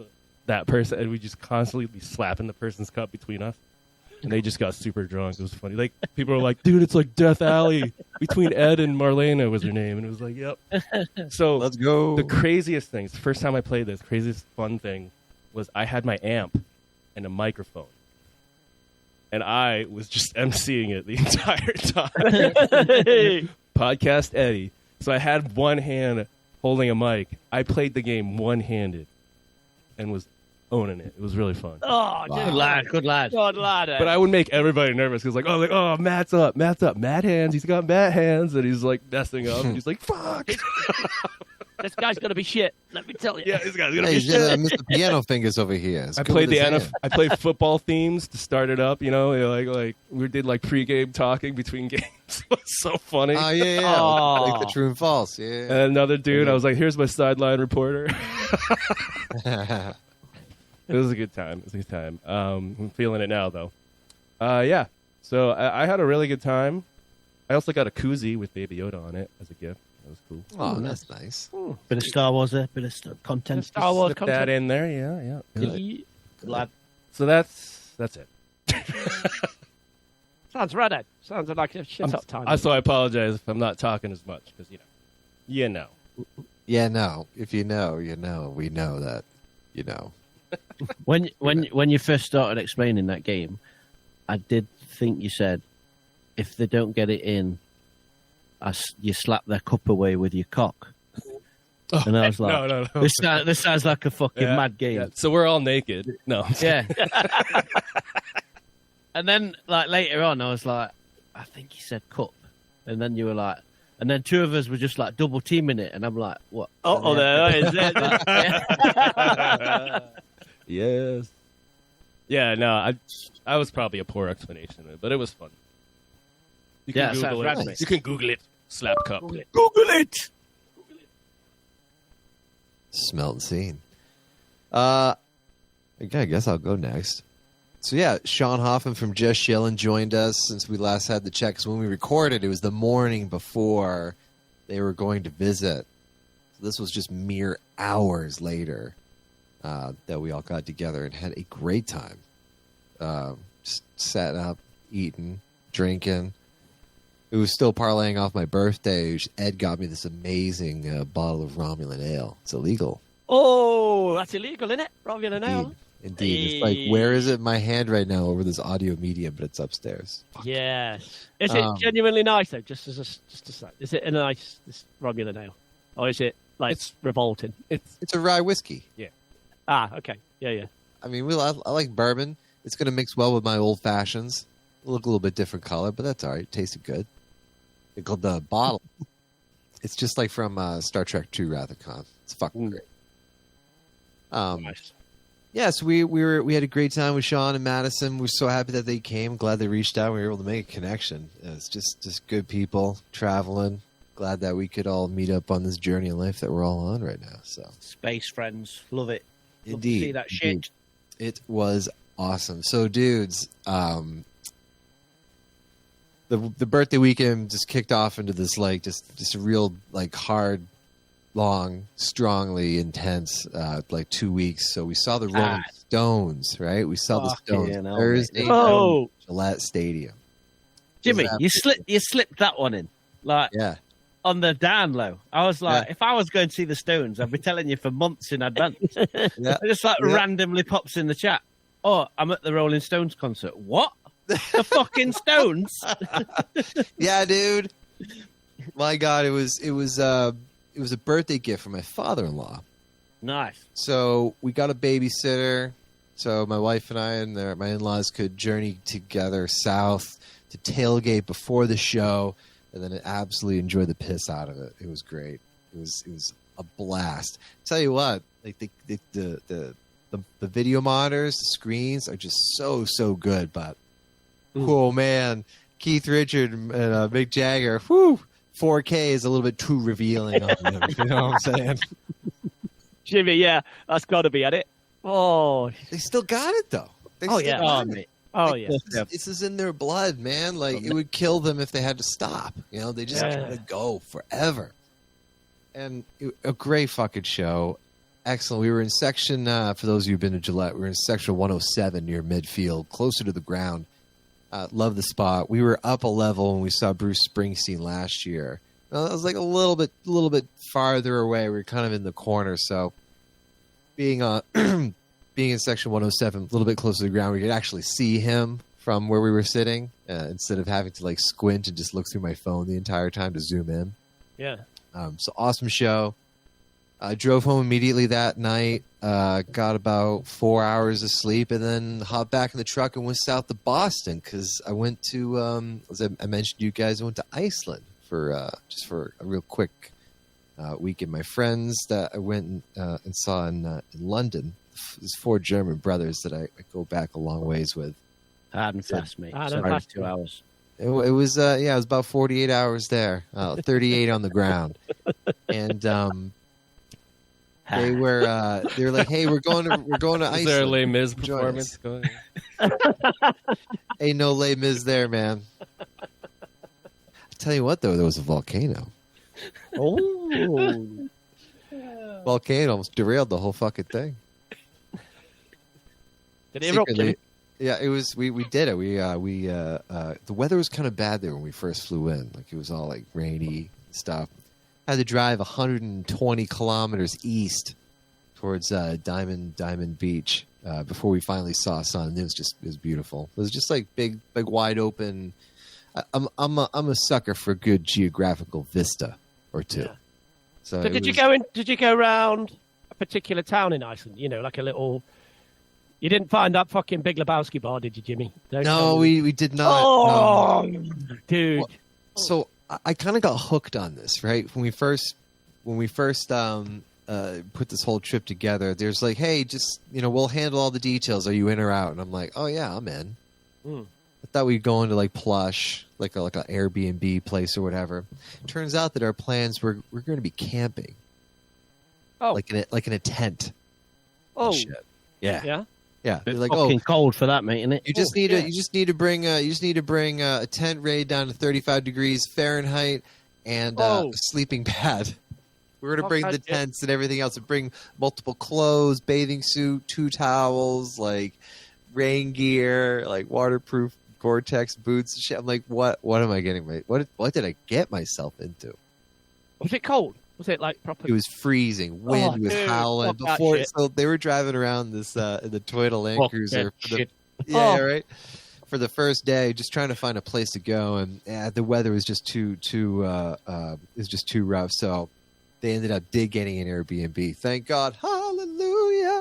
that person, and we just constantly be slapping the person's cup between us. And they just got super drunk. It was funny. Like people were like, "Dude, it's like Death Alley between Ed and Marlena," was her name, and it was like, "Yep." So let's go. The craziest thing, the first time I played this, craziest fun thing was I had my amp and a microphone. And I was just emceeing it the entire time. Podcast Eddie. So I had one hand holding a mic. I played the game one-handed and was owning it. It was really fun. Oh, wow. Good lad. But I would make everybody nervous because Matt's up. Matt hands. He's got Matt hands, and he's like messing up. And he's like, fuck. This guy's gonna be shit. Let me tell you. Yeah, this guy's gonna be shit. Mr. Piano Fingers over here. I played I played football themes to start it up. Like we did like pregame talking between games. It was so funny. Oh yeah. Oh. Like the true and false. Yeah. And another dude, I was like, "Here's my sideline reporter." It was a good time. I'm feeling it now, though. Yeah. So I had a really good time. I also got a koozie with Baby Yoda on it as a gift. That was cool. Oh, that's nice. Bit of Star Wars there, bit of content. Star Wars Slip that in there, yeah. Good lad. So that's it. Sounds right. Sounds like a shit up time. So I apologize if I'm not talking as much because you know. Yeah, no. If you know, you know. We know that, When you first started explaining that game, I did think you said if they don't get it in, you slap their cup away with your cock. And I was like, no. This sounds like a fucking mad game. Yeah. So we're all naked. No. Yeah. And then, like, later on, I was like, I think he said cup. And then you were like, and then two of us were just like double teaming it. And I'm like, what? Oh, there is it. Yes. Yeah, no, I was probably a poor explanation of it, but it was fun. You can Google it. Nice. You can Google it. Slap cup. Google it. Smelt and seen. I guess I'll go next. So yeah, Sean Hoffman from Just Chillin' joined us since we last had the check. 'Cause when we recorded, it was the morning before they were going to visit. So this was just mere hours later that we all got together and had a great time. Just sat up, eating, drinking. It was still parlaying off my birthday. Ed got me this amazing bottle of Romulan ale. It's illegal. Oh, that's illegal, isn't it? Romulan ale. Indeed. It's like, where is it in my hand right now over this audio medium, but it's upstairs. Fuck. Yes. Is it genuinely nice, though? Just a sec. Is it a nice this Romulan ale? Or is it, like, it's revolting? It's a rye whiskey. Yeah. Ah, okay. Yeah. I mean, I like bourbon. It's going to mix well with my old fashions. It'll look a little bit different color, but that's all right. It tasted good. The bottle. It's just like from Star Trek II Wrath of Khan. It's fucking great. Nice. Yes, we had a great time with Sean and Madison. We're so happy that they came. Glad they reached out. We were able to make a connection. It's just good people traveling. Glad that we could all meet up on this journey in life that we're all on right now. So Space friends, love it. Love indeed, to see that shit. indeed. It was awesome. So, dudes, the birthday weekend just kicked off into this like just a real like hard, long, strongly intense like 2 weeks. So we saw the Rolling Stones, right? We saw the Stones Thursday night at Gillette Stadium. Jimmy, you slipped that one in, like on the down low. I was like, if I was going to see the Stones, I'd be telling you for months in advance. It just randomly pops in the chat. Oh, I'm at the Rolling Stones concert. What? The fucking Stones? Yeah, dude. My God, it was a birthday gift for my father-in-law. Nice. So we got a babysitter. So my wife and I and my in-laws could journey together south to tailgate before the show, and then absolutely enjoy the piss out of it. It was great. It was a blast. Tell you what, like the video monitors, the screens are just so good. But oh man, Keith Richard and Mick Jagger, 4K is a little bit too revealing on them. You know what I'm saying? Jimmy, yeah, that's got to be at it. Oh, they still got it though. This is in their blood, man. Like it would kill them if they had to stop. You know, they just gotta go forever. And a great fucking show. Excellent. We were in section, for those of you who've been to Gillette, we were in section 107 near midfield, closer to the ground. Love the spot. We were up a level when we saw Bruce Springsteen last year. Well, it was like a little bit farther away. We were kind of in the corner. So being being in section 107, a little bit closer to the ground, we could actually see him from where we were sitting instead of having to like squint and just look through my phone the entire time to zoom in. Yeah. So awesome show. I drove home immediately that night, got about 4 hours of sleep, and then hopped back in the truck and went south to Boston because I went to, as I mentioned to you guys, I went to Iceland for just for a real quick weekend. My friends that I went and saw in London, there's 4 German brothers that I go back a long ways with. Hard and fast, mate. Hard and fast. 2 hours. It was it was about 48 hours there, 38 on the ground, and they were like, "Hey, we're going to Iceland." Is there a Les Mis performance going? Ain't no Les Mis there, man. I tell you what, though, there was a volcano. Oh, Volcano almost derailed the whole fucking thing. did it erupt? Jimmy? Yeah, it was. We did it. The weather was kind of bad there when we first flew in. Like it was all like rainy stuff. Had to drive 120 kilometers east towards Diamond Beach before we finally saw sun. It was beautiful. It was just like big wide open. I'm a sucker for a good geographical vista or two. Yeah. So Did you go around a particular town in Iceland? You know, like a little. You didn't find that fucking Big Lebowski bar, did you, Jimmy? No, we did not. Oh, dude. Well, so I kind of got hooked on this, right? When we first put this whole trip together, there's like, hey, just we'll handle all the details. Are you in or out? And I'm like, oh yeah, I'm in. I thought we'd go into like plush, like an Airbnb place or whatever. Turns out that our plans were going to be camping. Oh, like in a tent. Oh, shit. Yeah. It's They're like, fucking cold for that, mate, isn't it? You just need to bring a tent raid down to 35 degrees Fahrenheit and a sleeping pad. We're going to bring the tents and everything else, and bring multiple clothes, bathing suit, 2 towels, like rain gear, like waterproof Gore-Tex boots and shit. I'm like, what am I getting? What did I get myself into? Was it cold? Was it like proper? It was freezing. Wind was howling. So they were driving around this in the Toyota Land Cruiser. Right. For the first day, just trying to find a place to go, and the weather was just too rough. So they ended up getting an Airbnb. Thank God. Hallelujah.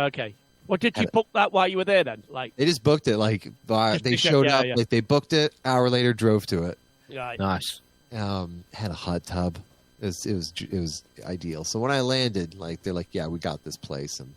Okay. Well, did you book that while you were there then? Like they just booked it. Like they showed up. Yeah. Like they booked it. Hour later, drove to it. Right. Nice. Had a hot tub. It was ideal. So when I landed, like they're like, yeah, we got this place, and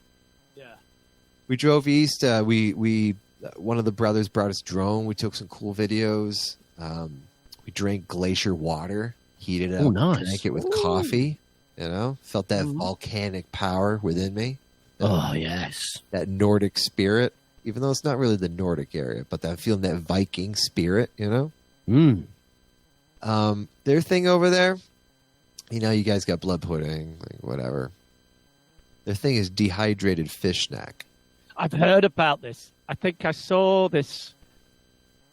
we drove east. We one of the brothers brought us drone. We took some cool videos. We drank glacier water, heated it up, drank it with coffee. Felt that volcanic power within me. Oh yes, that Nordic spirit. Even though it's not really the Nordic area, but I'm feeling that Viking spirit. Their thing over there. You guys got blood pudding, like whatever. Their thing is dehydrated fish snack. I've heard about this. I think I saw this.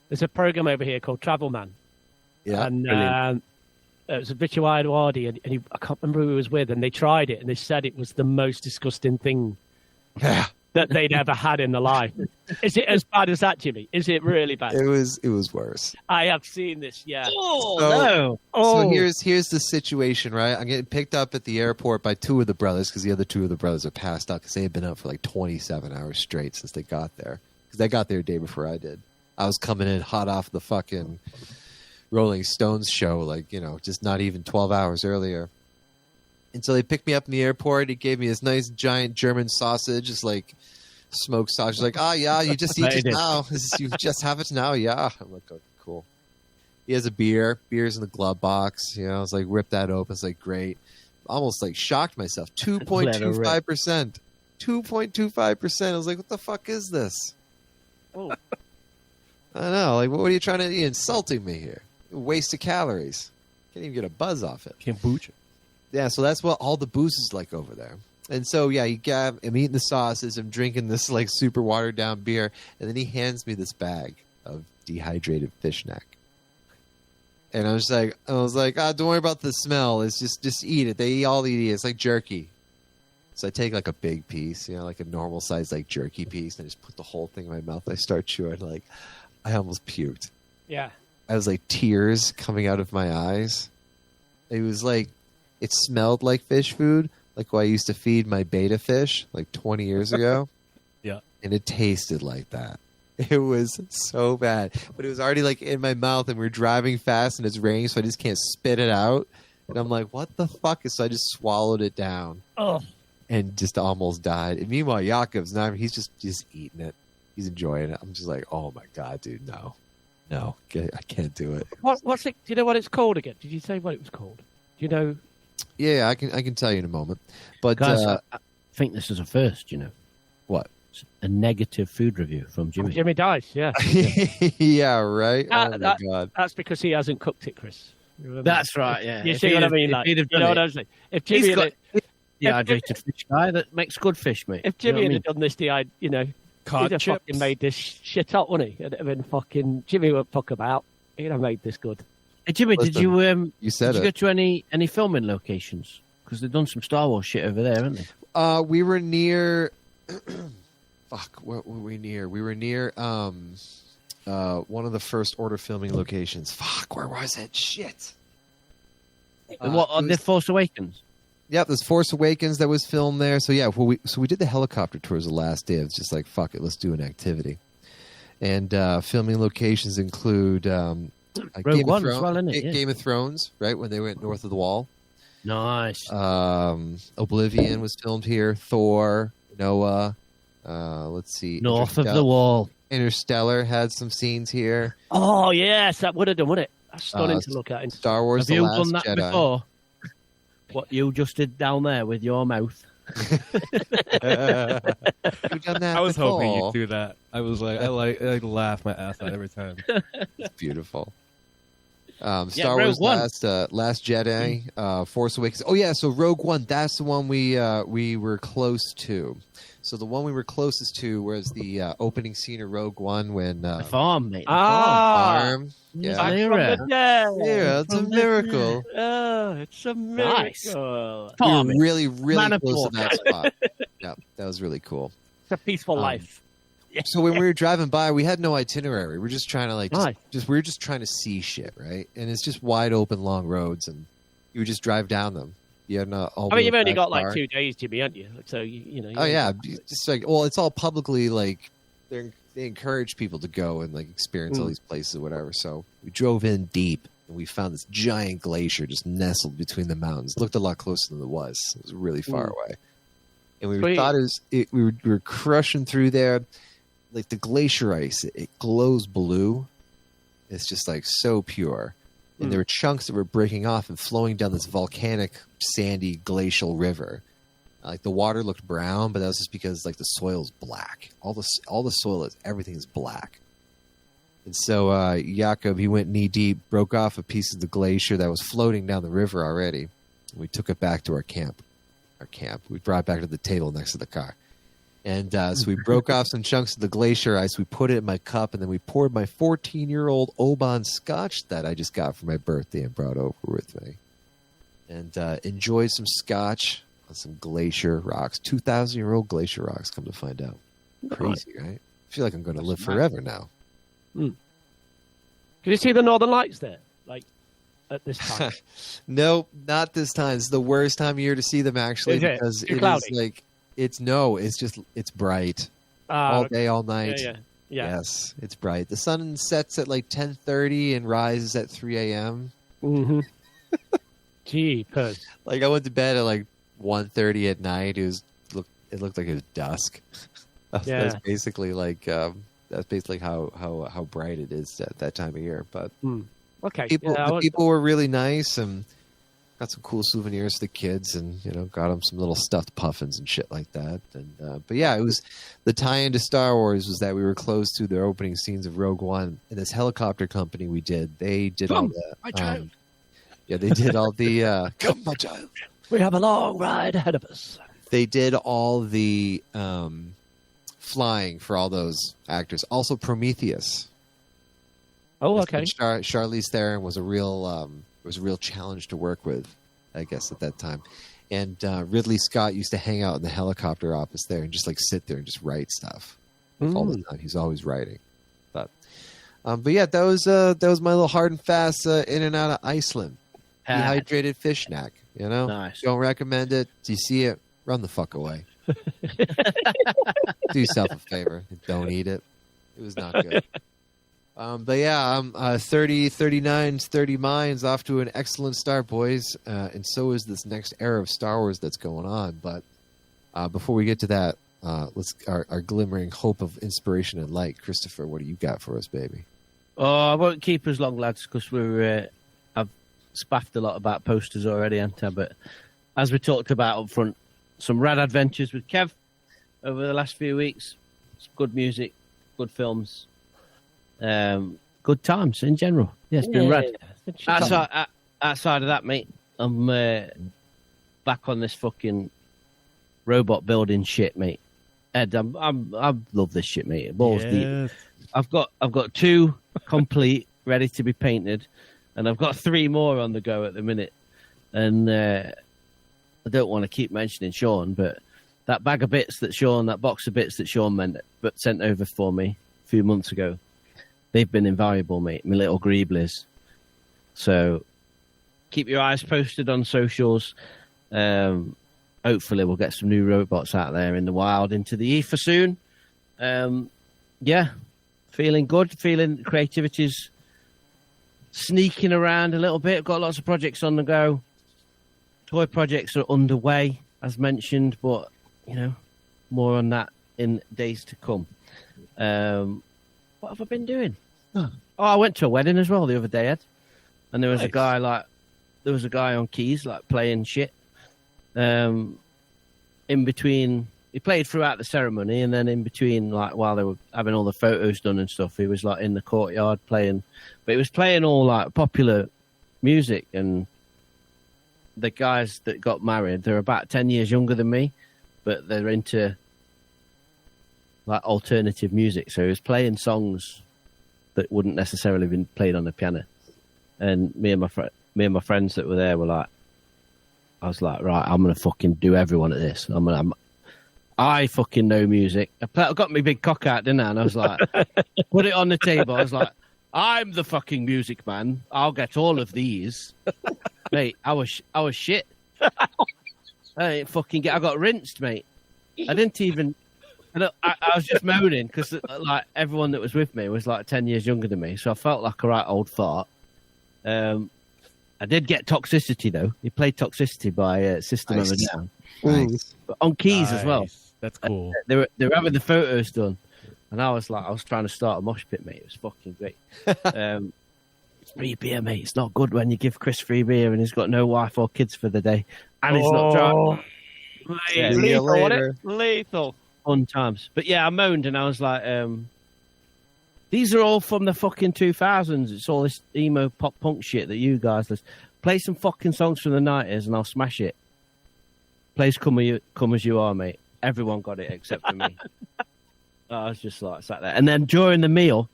There's a program over here called Travel Man. Yeah. And it was a Richard Wadi, and I can't remember who he was with, and they tried it, and they said it was the most disgusting thing that they'd ever had in their life. Is it as bad as that, Jimmy? Is it really bad? It was worse. I have seen this, yeah. No. So here's the situation, right? I'm getting picked up at the airport by 2 of the brothers because the other 2 of the brothers are passed out because they had been up for like 27 hours straight since they got there. Because they got there a day before I did. I was coming in hot off the fucking Rolling Stones show, like, just not even 12 hours earlier. And so they picked me up in the airport. He gave me this nice giant German sausage, just like smoked sausage. Like, yeah, you just eat it now. You just have it now, yeah. I'm like, oh, cool. He has a beer. Beer's in the glove box. I was like, rip that open. It's like, great. Almost like shocked myself. 2.25%. 2.25%. I was like, what the fuck is this? Oh. I don't know. Like, what are you trying to? You're insulting me here. Waste of calories. Can't even get a buzz off it. Kombucha. Yeah, so that's what all the booze is like over there. And so, yeah, I'm eating the sauces, I'm drinking this like super watered down beer, and then he hands me this bag of dehydrated fish snack. And I was like, don't worry about the smell. It's just eat it. They all eat it. It's like jerky. So I take like a big piece, like a normal size like jerky piece, and I just put the whole thing in my mouth. I start chewing, like I almost puked. Yeah. I was like tears coming out of my eyes. It was like, it smelled like fish food, like what I used to feed my beta fish like 20 years ago. Yeah. And it tasted like that. It was so bad. But it was already like in my mouth, and we're driving fast and it's raining, so I just can't spit it out. And I'm like, what the fuck? So I just swallowed it down. Oh. And just almost died. And meanwhile, Jakob's not, he's just eating it. He's enjoying it. I'm just like, oh my God, dude, no, I can't do it. What's it? Do you know what it's called again? Did you say what it was called? Do you know? Yeah, I can tell you in a moment. But guys, I think this is a first. What? A negative food review from Jimmy. Jimmy Dice, yeah. Yeah, right. Oh my God. That's because he hasn't cooked it, Chris. That's right. Yeah. You see what I mean? Like, you know what I'm saying? If Jimmy dehydrated fish guy that makes good fish, mate. If Jimmy had done this, he'd have chips. fucking made this shit up, wouldn't he? It'd have been fucking Jimmy would fuck about. He'd have made this good. Hey, Jimmy, Listen, did you you said did you go to any filming locations? Because they've done some Star Wars shit over there, haven't they? We were near. Fuck, what were we near? We were near one of the First Order filming locations. Fuck, where was it? Shit. What on The Force Awakens? Yep, there's Force Awakens that was filmed there. So yeah, we did the helicopter tours the last day. It's just like, fuck it, let's do an activity. And filming locations include Rogue Game One of as well, isn't it? Yeah. Game of Thrones, right, when they went north of the wall. Nice. Oblivion was filmed here. Thor, Noah. Let's see. North of the wall. Interstellar had some scenes here. Oh, yes, that would have done, wouldn't it? That's stunning to look at. Star Wars: Have The you Last done that Jedi. before? What you just did down there with your mouth? We've done that I was before. hoping you'd do that. I was like, I laugh my ass out every time. It's beautiful. Star Rogue Wars One. Last Jedi, Force Awakens. Oh yeah, so Rogue One. That's the one we were close to. So the one we were closest to was the opening scene of Rogue One when The farm, mate. The farm. Yeah. Back Lyra. from the dead. Yeah, it's a miracle. Oh, it's a miracle. We Farm. were really, really Man of close war. to that spot. Yeah, that was really cool. It's a peaceful life. So when we were driving by, we had no itinerary. We're just trying to Nice. we were just trying to see shit, right? And it's just wide open, long roads, and you would just drive down them. You had I mean, you've only got like 2 days, Jimmy, haven't you? So you know. Oh yeah, just like, well, it's all publicly like they encourage people to go and like experience all these places or whatever. So we drove in deep and we found this giant glacier just nestled between the mountains. It looked a lot closer than it was. It was really far away, and we Sweet. thought we were crushing through there. Like the glacier ice, it glows blue. It's just like so pure. And there were chunks that were breaking off and flowing down this volcanic, sandy, glacial river. Like the water looked brown, but that was just because like the soil's black. All the soil everything is black. And so Jakob, he went knee deep, broke off a piece of the glacier that was floating down the river already. And we took it back to our camp. We brought it back to the table next to the car. And so we broke off some chunks of the glacier ice. We put it in my cup, and then we poured my 14-year-old Oban Scotch that I just got for my birthday and brought over with me. And enjoyed some Scotch on some glacier rocks. 2,000-year-old glacier rocks, come to find out. Crazy, right? I feel like I'm going to live forever now. Can you see the Northern Lights there? Like, at this time? Nope, not this time. It's the worst time of year to see them, actually, Is it? because Too it cloudy? is like... it's bright. All day, all night. Yeah. Yes, it's bright. The sun sets at like 10:30 and rises at 3 a.m. Mm-hmm. Jeepers. Like I went to bed at like 1:30 at night. It looked like it was dusk. That's basically like how bright it is at that time of year. But Okay. people were really nice and got some cool souvenirs for the kids, and got them some little stuffed puffins and shit like that. And but yeah, it was the tie-in to Star Wars was that we were close to the opening scenes of Rogue One, and this helicopter company they did all the my child. Yeah, they did all the come, my child. We have a long ride ahead of us. They did all the flying for all those actors. Also, Prometheus. Oh, okay. Charlize Theron was a real challenge to work with, I guess, at that time. And Ridley Scott used to hang out in the helicopter office there and just like sit there and just write stuff all the time. He's always writing. But yeah, that was my little hard and fast in and out of Iceland. Dehydrated fish snack. Nice. Don't recommend it. Do you see it? Run the fuck away. Do yourself a favor. Don't eat it. It was not good. But yeah, 30 minds off to an excellent start, boys. And so is this next era of Star Wars that's going on. But before we get to that, let's our glimmering hope of inspiration and light. Christopher, what do you got for us, baby? Oh, I won't keep us long, lads, because I've spaffed a lot about posters already, haven't I? But as we talked about up front, some rad adventures with Kev over the last few weeks. Some good music, good films. Good times in general. Yeah, it's been rad. Outside of that, mate, I'm back on this fucking robot building shit, mate. Ed, I love this shit, mate. Balls deep. I've got 2 complete, ready to be painted, and I've got 3 more on the go at the minute. And I don't want to keep mentioning Sean, but that bag of bits that box of bits that Sean sent over for me a few months ago, they've been invaluable, mate. My little Greeblies. So keep your eyes posted on socials. Hopefully we'll get some new robots out there in the wild into the ether soon. Yeah, feeling good. Feeling creativity's sneaking around a little bit. Got lots of projects on the go. Toy projects are underway, as mentioned, but, you know, more on that in days to come. What have I been doing? Oh, I went to a wedding as well the other day, Ed. And there was a guy on keys, like, playing shit. In between, he played throughout the ceremony, and then in between, like, while they were having all the photos done and stuff, he was, like, in the courtyard playing. But he was playing all, like, popular music, and the guys that got married, they're about 10 years younger than me, but they're into, like, alternative music. So he was playing songs that wouldn't necessarily have been played on the piano. And me and my friends that were there were like, I was like, right, I'm going to fucking do everyone at this. I fucking know music. I got my big cock out, didn't I? And I was like, put it on the table. I was like, I'm the fucking music man. I'll get all of these. Mate, I was shit. I got rinsed, mate. I didn't even. I was just moaning because like everyone that was with me was like 10 years younger than me, so I felt like a right old fart. I did get Toxicity though. He played Toxicity by System of a Down. Nice. But on keys as well. That's cool. They were having the photos done, and I was trying to start a mosh pit, mate. It was fucking great. Free beer, mate. It's not good when you give Chris free beer and he's got no wife or kids for the day, and he's not driving. Yeah, lethal, wasn't it? Lethal. Fun times. But yeah, I moaned and I was like, these are all from the fucking 2000s. It's all this emo pop punk shit that you guys listen. Play some fucking songs from the 90s and I'll smash it. Plays Come As You Are, mate. Everyone got it except for me. I was just like sat there. And then during the meal,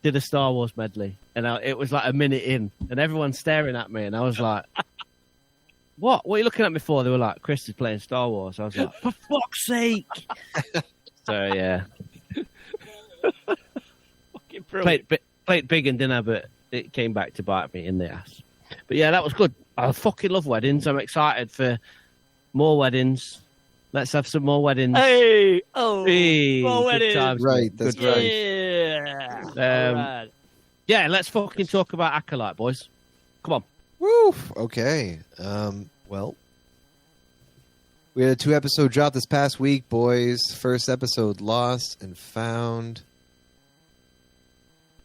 did a Star Wars medley. And it was like a minute in. And everyone's staring at me. And I was like, What are you looking at me for? They were like, Chris is playing Star Wars. I was like, for fuck's sake. So, yeah. Played big and dinner, but it came back to bite me in the ass. But yeah, that was good. I fucking love weddings. I'm excited for more weddings. Let's have some more weddings. Hey! Oh, more weddings. Right, that's right. Yeah. Right. Yeah, let's fucking talk about Acolyte, boys. Come on. Woo! Okay. Well, we had a 2-episode drop this past week, boys. First episode, Lost and Found.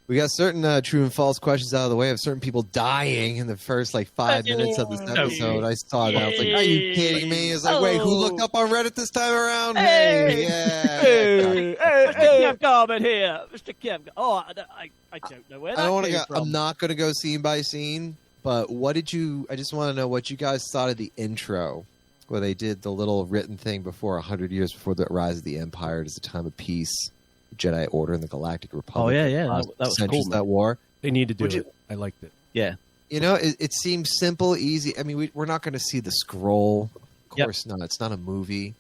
We got certain true and false questions out of the way of certain people dying in the first, 5 minutes of this episode. I saw that. I was like, are you kidding me? It's like, wait, who looked up on Reddit this time around? Hey, yeah. Hey, Mr. Kev Garman here. Mr. Kev. Oh, I don't know where that came from. I'm not going to go scene by scene, but I just want to know what you guys thought of the intro, where they did the little written thing before 100 years before the rise of the Empire. It is a time of peace. Jedi Order and the Galactic Republic. Oh, yeah. That was cool, that war. They need to do it. I liked it. Yeah. You know, it seems simple, easy. I mean, we're not going to see the scroll. Of course not. It's not a movie.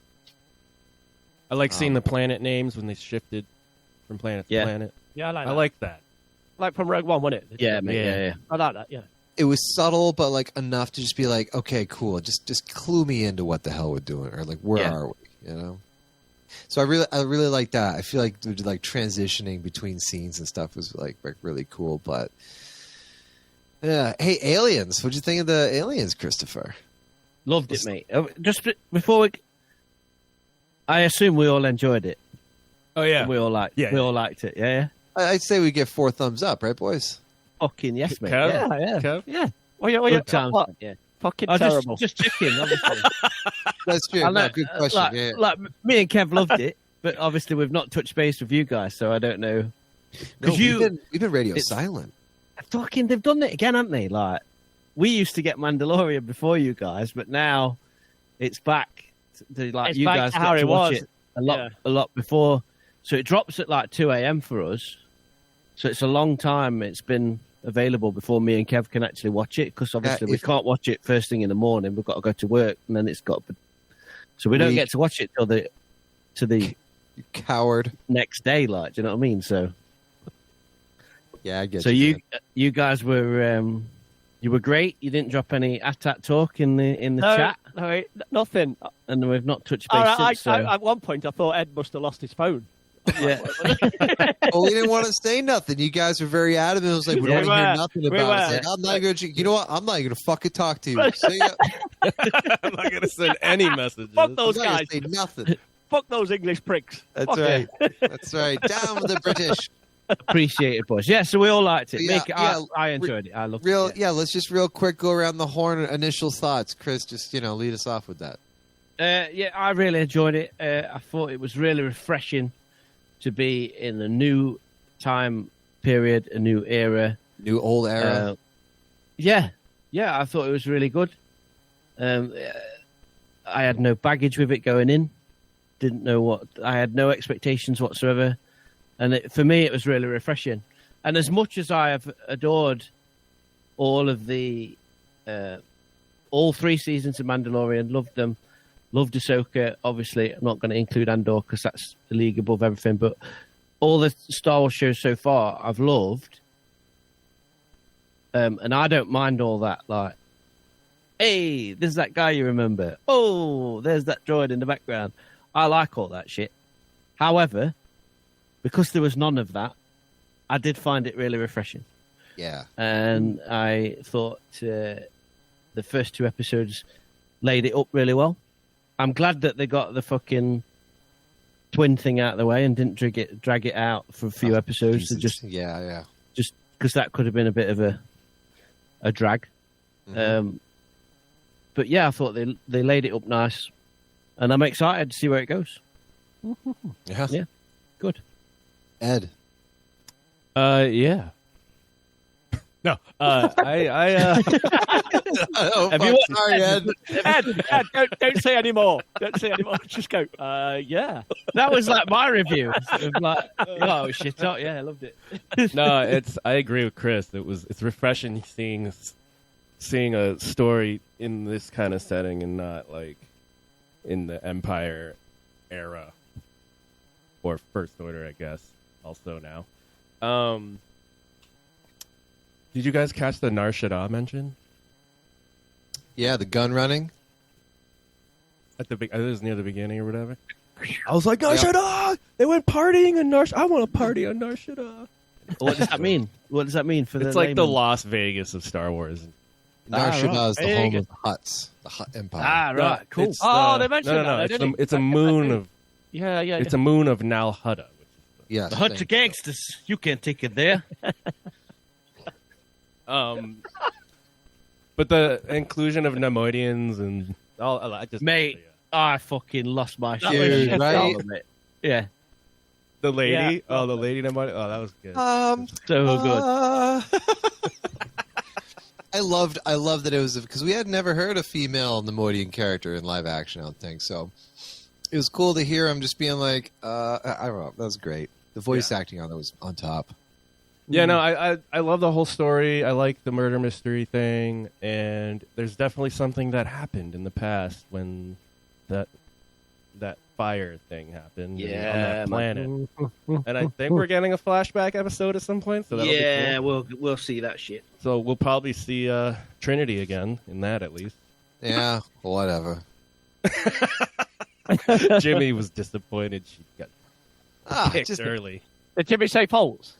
I like seeing the planet names when they shifted from planet to planet. Yeah, I like that. Like from Rogue One, wasn't it? Yeah, mate. Yeah. I like that, yeah. It was subtle, but enough to just be like, okay, cool. Just clue me into what the hell we're doing, or where are we? You know. So I really like that. I feel like transitioning between scenes and stuff was really cool. But yeah, hey, aliens! What'd you think of the aliens, Christopher? Loved it, mate. Just before I assume we all enjoyed it. Oh yeah, we all liked it. Yeah. I'd say we get 4 thumbs up, right, boys? Fucking yes, mate. Kev? Yeah. Good times, what? yeah. Fucking terrible. Just checking, obviously. That's true. No, good question. Me and Kev loved it, but obviously we've not touched base with you guys, so I don't know. Because we've been radio silent. Fucking, they've done it again, haven't they? We used to get Mandalorian before you guys, but now it's back. You guys how get to it watch was. it a lot before. So it drops at 2 a.m. for us. So it's a long time it's been available before me and Kev can actually watch it, because obviously we can't watch it first thing in the morning. We've got to go to work, and then it's got to So we don't get to watch it till the You coward. next day, like, do you know what I mean? So Yeah, I get so you. you guys were you were great. You didn't drop any ATAT talk in the chat, No, nothing. and we've not touched base since. So. At one point, I thought Ed must have lost his phone. Yeah. Well, we didn't want to say nothing. You guys were very adamant. It was like, we don't want to hear nothing We about it. were. It's like, I'm not going to, you know what? I'm not going to fucking talk to you. See ya. I'm not gonna send any messages. Fuck I'm those not gonna guys. say nothing. Fuck those English pricks. That's Fuck right. it. That's right. Down with the British. Appreciate it, boys. Yeah, so we all liked it. Yeah, I enjoyed it. I loved Real, it. yeah. Let's just real quick go around the horn. Initial thoughts, Chris. Just lead us off with that. Yeah, I really enjoyed it. I thought it was really refreshing to be in a new time period, a new era. New old era. Yeah, I thought it was really good. I had no baggage with it going in. Didn't know what I had no expectations whatsoever, and for me, it was really refreshing. And as much as I have adored all of the all 3 seasons of Mandalorian, loved them, loved Ahsoka. Obviously, I'm not going to include Andor because that's the league above everything. But all the Star Wars shows so far, I've loved. And I don't mind all that. Like, hey, there's that guy you remember. Oh, there's that droid in the background. I like all that shit. However, because there was none of that, I did find it really refreshing. Yeah. And I thought the first 2 episodes laid it up really well. I'm glad that they got the fucking twin thing out of the way and didn't drag it out for a few episodes. Jesus. Just because that could have been a bit of a drag. Mm-hmm. But yeah, I thought they laid it up nice, and I'm excited to see where it goes. Yeah. Good. Ed. Yeah. No, I Oh, Have you- sorry, Ed. Ed, don't say any more. Don't say any more. Just go. Yeah. That was like my review. Of like, oh shit! Oh yeah, I loved it. no, I agree with Chris. It's refreshing seeing a story in this kind of setting and not like in the Empire era or First Order, I guess. Also now, did you guys catch the Nar Shaddaa mention Yeah, the gun running. at the I think it was near the beginning or whatever? I was like, Nar Shaddaa! They went partying in I want to party on Nar Shaddaa. What does that mean? What does that mean for the? It's like the layman? Las Vegas of Star Wars. Nar Shaddaa is the There you home go. of the Hutts, the Hutt Empire. Ah, right, cool. It's Oh, they mentioned no, that, It's, didn't it's they? a moon of Yeah. it's a moon of Nal Hutta. Yes, The Hutt thank of gangsters. You can't take it there. But the inclusion of Nemoidians and all, I just Mate, I fucking lost my That shit. was Dude, shit, right? Yeah, the lady. Yeah. Oh, the lady Nemoidian. Oh, that was good. so good. I loved that it was because we had never heard a female Nemoidian character in live action. I don't think so. It was cool to hear him just being like, I don't know, that was great. The voice acting on that was on top. Yeah, no, I love the whole story. I like the murder mystery thing, and there's definitely something that happened in the past when that fire thing happened on that planet. And I think we're getting a flashback episode at some point. So that'll be cool. we'll see that shit. So we'll probably see Trinity again in that at least. Yeah, whatever. Jimmy was disappointed she got picked Just, early. Did Jimmy say false?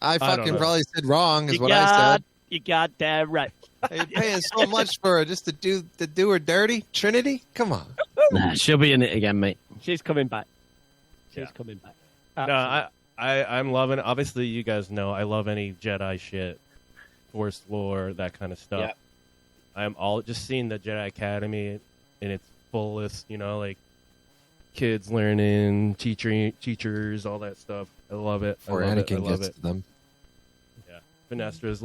I don't fucking know. probably said wrong, is what I said. You got damn right. You're paying so much for her just to do her dirty. Trinity, come on. Nah, she'll be in it again, mate. She's coming back. She's Yeah. coming back. No, I'm loving. Obviously, you guys know I love any Jedi shit, Force lore, that kind of stuff. Yeah. I'm all just seeing the Jedi Academy in its fullest. You know, like kids learning, teachers, all that stuff. I love it. Or I love Anakin it. I love gets it. to them. Yeah, Finestra's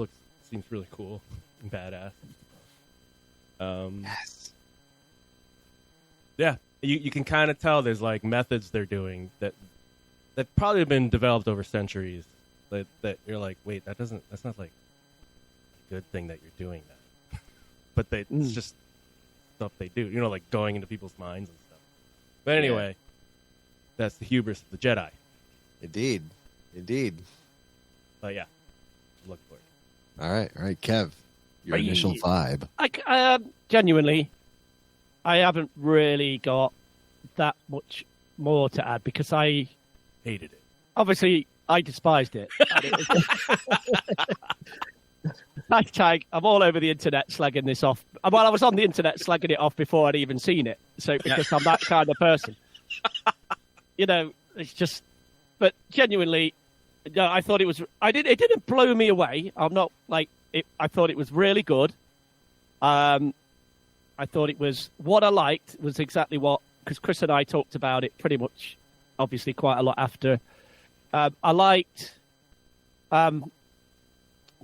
seems really cool and badass. Yes. Yeah, you can kind of tell there's like methods they're doing that probably have been developed over centuries. That you're like, wait, that's not like a good thing that you're doing that. But it's just stuff they do. You know, like going into people's minds and stuff. But anyway, that's the hubris of the Jedi. Indeed. But yeah, look for it. All right, Kev, your initial vibe. I genuinely, I haven't really got that much more to add because I Hated it. obviously I despised it. And it was- Hashtag, I'm all over the internet slagging this off. Well, I was on the internet slagging it off before I'd even seen it. So because I'm that kind of person, it's just. But genuinely, no, I thought it was. It didn't blow me away. I'm not like it. I thought it was really good. I thought it was what I liked was exactly because Chris and I talked about it pretty much, obviously quite a lot after. I liked.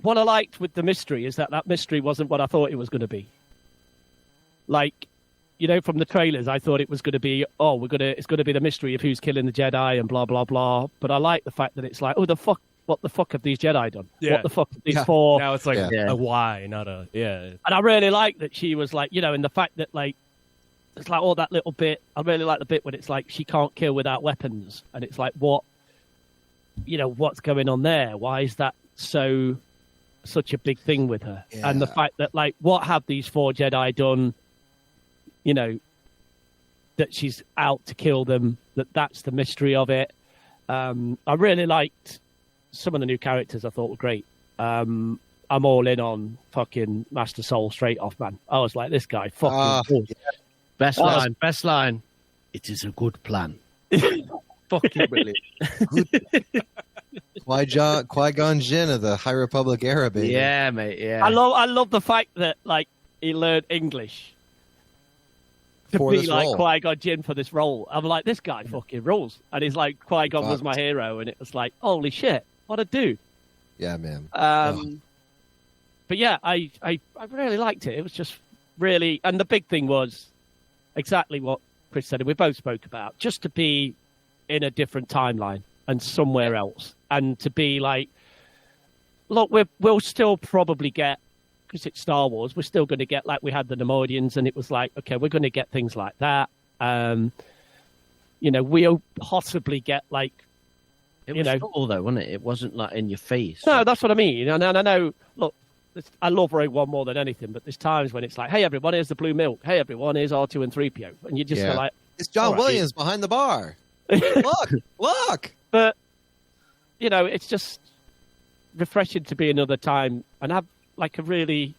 What I liked with the mystery is that mystery wasn't what I thought it was going to be. Like, from the trailers, I thought it was going to be, it's going to be the mystery of who's killing the Jedi and blah, blah, blah. But I like the fact that it's like, what the fuck have these Jedi done? Yeah. What the fuck have these four? Now it's like a why, not a, yeah. And I really like that she was like, and the fact that like, it's like all that little bit, I really like the bit when it's like, she can't kill without weapons. And it's like, what's going on there? Why is that such a big thing with her? Yeah. And the fact that like, what have these four Jedi done? That she's out to kill them, that's the mystery of it. I really liked some of the new characters. I thought were great. I'm all in on fucking Master Soul straight off, man. I was like, this guy fucking Best line. It is a good plan. Fucking brilliant. Qui-Gon Jinn of the High Republic era, baby. Yeah, mate. Yeah. I love the fact that like he learned English to For be this like role. Qui-Gon Jinn for this role. I'm like, this guy fucking rules. And he's like, Qui-Gon was my hero, and it was like, holy shit, what a dude. Yeah, man. But yeah, I really liked it. It was just really, and the big thing was exactly what Chris said, and we both spoke about, just to be in a different timeline and somewhere else, and to be like, look, we'll still probably get, because it's Star Wars, we're still going to get like we had the Nemoidians, and it was like, okay, we're going to get things like that. We'll possibly get like, It was subtle though, wasn't it? It wasn't like in your face. No, that's what I mean. And I know, look, I love Rogue One more than anything, but there's times when it's like, hey, everyone, here's the blue milk. Hey, everyone, here's R2 and 3PO. And you just go like... It's John Williams behind the bar. Look! But, it's just refreshing to be another time and have like have a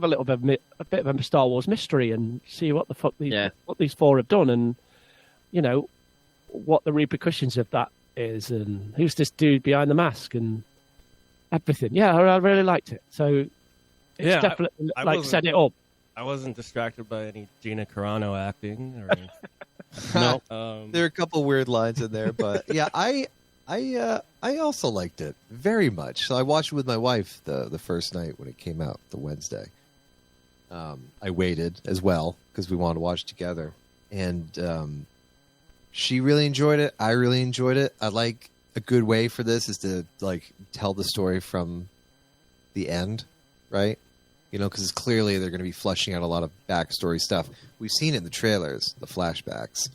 little bit of a Star Wars mystery and see what the fuck these four have done, and, what the repercussions of that is, and who's this dude behind the mask and everything. Yeah, I really liked it. So it's definitely set it up. I wasn't distracted by any Gina Carano acting. Or No, there are a couple weird lines in there, but yeah, I also liked it very much. So I watched it with my wife the first night when it came out, the Wednesday. I waited as well because we wanted to watch together, and she really enjoyed it. I really enjoyed it. I like a good way for this is to like tell the story from the end, right? Because clearly they're going to be fleshing out a lot of backstory stuff. We've seen it in the trailers, the flashbacks.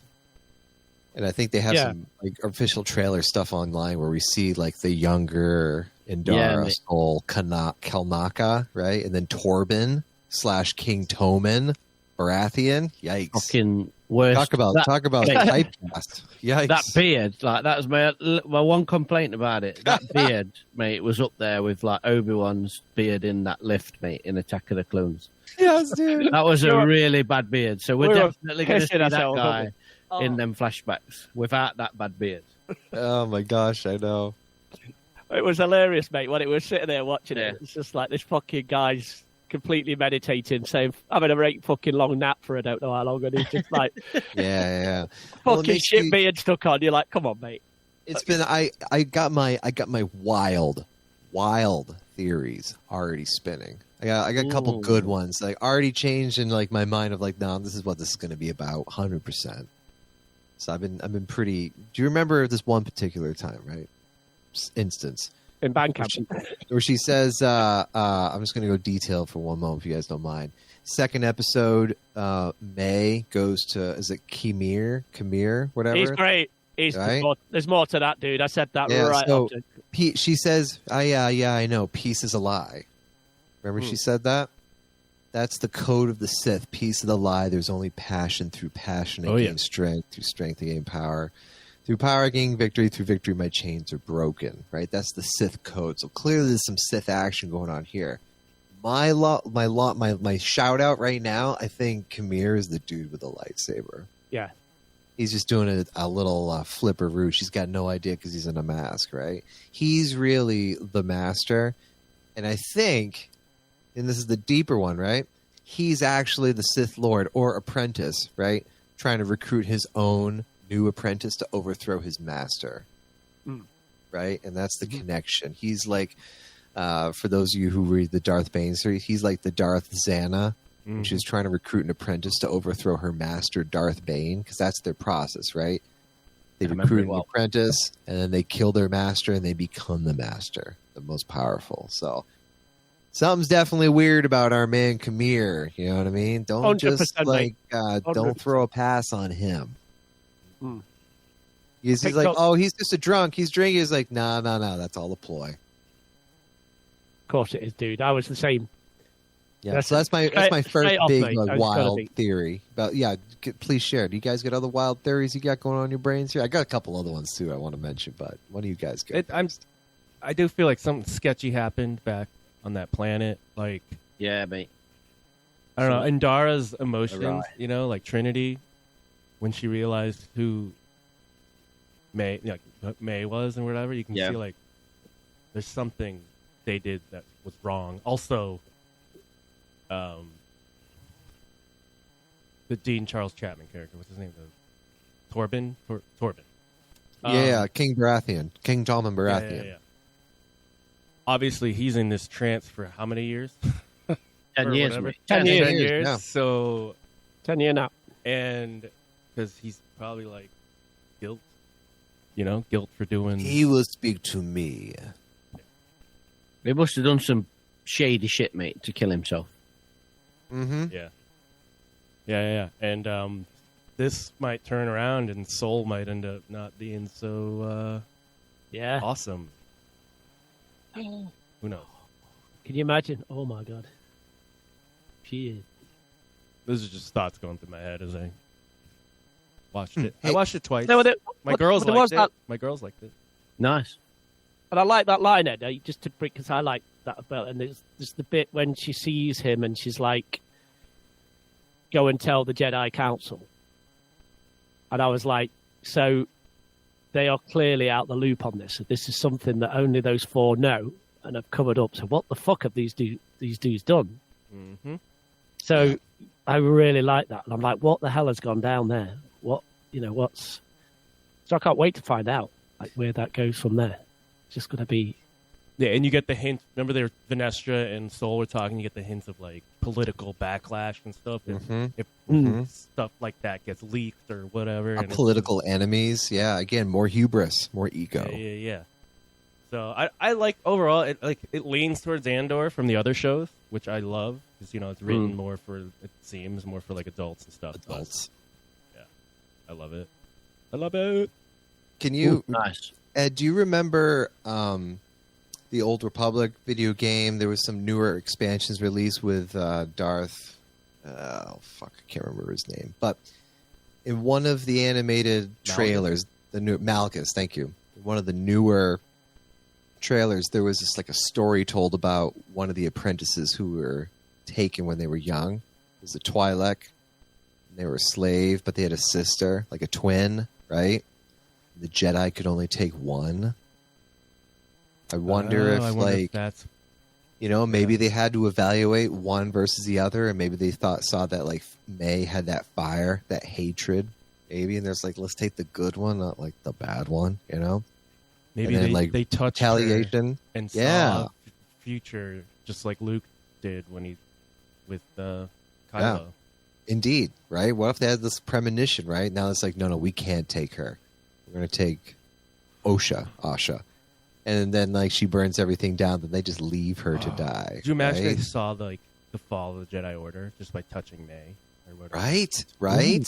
And I think they have some like official trailer stuff online where we see like the younger Indara Skull Kalnaka, right? And then Torben / King Toman Baratheon. Yikes. Fucking worst. Talk about typecast. Yikes. That beard, like that was my one complaint about it. That beard, mate, was up there with like Obi-Wan's beard in that lift, mate, in Attack of the Clones. Yes, dude. That was a really bad beard. So we're definitely going to see that ourselves, guy in them flashbacks without that bad beard. Oh my gosh, I know. It was hilarious, mate, when it was sitting there watching it. It's just like this fucking guy's completely meditating, saying, having a great fucking long nap for I don't know how long, and he's just like, yeah. fucking shit beard stuck on. You're like, come on, mate. It's been I got my wild theories already spinning. I got a couple good ones like already changed in like my mind of like, no, this is what this is going to be about, 100%. So I've been pretty. Do you remember this one particular time, right? Instance, in Bandcamp. Where she says, I'm just going to go detail for one moment if you guys don't mind. Second episode, May goes to, is it Khmer, whatever? He's great. Right? There's more to that, dude. I said that right so after. she says, yeah, I know. Peace is a lie. Remember she said that? That's the code of the Sith. Peace of the lie. There's only passion. Through passion I gain strength. Through strength I gain power. Through power I gain victory. Through victory my chains are broken. Right? That's the Sith code. So clearly there's some Sith action going on here. My shout out right now, I think Khmer is the dude with the lightsaber. Yeah. He's just doing a little flipperoo. She's got no idea because he's in a mask, right? He's really the master. And I think, and this is the deeper one, right? He's actually the Sith Lord or apprentice, right? Trying to recruit his own new apprentice to overthrow his master. Right? And that's the connection. He's like, for those of you who read the Darth Bane series, he's like the Darth Xana. She's trying to recruit an apprentice to overthrow her master, Darth Bane, because that's their process, right? They recruit an apprentice, and then they kill their master, and they become the master, the most powerful. So something's definitely weird about our man Khmer. You know what I mean? Don't just don't throw a pass on him. He's like, oh, he's just a drunk. He's drinking. He's like, no, that's all a ploy. Of course it is, dude. I was the same. Yeah, so that's my first big wild theory. But yeah, please share. Do you guys get other wild theories you got going on in your brains here? I got a couple other ones too I want to mention, but what do you guys get? I do feel like something sketchy happened back on that planet. Like, yeah, mate. I don't know. Indara's emotions, like Trinity, when she realized who May was and whatever, you can see like there's something they did that was wrong. Also, the Dean Charles Chapman character, what's his name? Torben. King Baratheon, King Tommen Baratheon. Yeah. Obviously, he's in this trance for how many years? 10 years. 10 years. Yeah. So 10 years now, and because he's probably like guilt for doing. He will speak to me. He must have done some shady shit, mate, to kill himself. Yeah. And this might turn around, and Soul might end up not being so awesome. Who knows? Can you imagine? Oh my god. She. Those are just thoughts going through my head as I watched it. I watched it twice. My girls liked it. Nice. But I like that line, Ed, just to because I like that about, and there's the bit when she sees him and she's like, "Go and tell the Jedi Council," and I was like, so they are clearly out the loop on this. So this is something that only those four know and have covered up. So what the fuck have these dudes done? So I really like that, and I'm like, what the hell has gone down there? What's? So I can't wait to find out like where that goes from there. It's just gonna be. Yeah, and you get the hint. Remember, Vanestra and Soul were talking. You get the hints of like political backlash and stuff. If stuff like that gets leaked or whatever, and political enemies. Yeah, again, more hubris, more ego. Yeah. So I like overall. It leans towards Andor from the other shows, which I love because it's written more for. It seems more for like adults and stuff. Adults. Yeah, I love it. I love it. Can you? Nice. Ed, do you remember the Old Republic video game? There was some newer expansions released with Darth. I can't remember his name. But in one of the animated trailers, the new Malchus, thank you. One of the newer trailers, there was just like a story told about one of the apprentices who were taken when they were young. It was a Twi'lek. They were a slave, but they had a sister, like a twin, right? The Jedi could only take one. I wonder if that's... maybe they had to evaluate one versus the other, and maybe they saw that like May had that fire, that hatred, maybe, and there's like, let's take the good one, not like the bad one, Maybe then, they touched retaliation and saw future, just like Luke did when he with Kylo. Yeah. Indeed, right? What if they had this premonition, right? Now it's like, no, we can't take her. We're going to take Asha. And and then like she burns everything down. Then they just leave her to die. Did you imagine right? they saw the fall of the Jedi Order just by touching May? Or whatever? Right.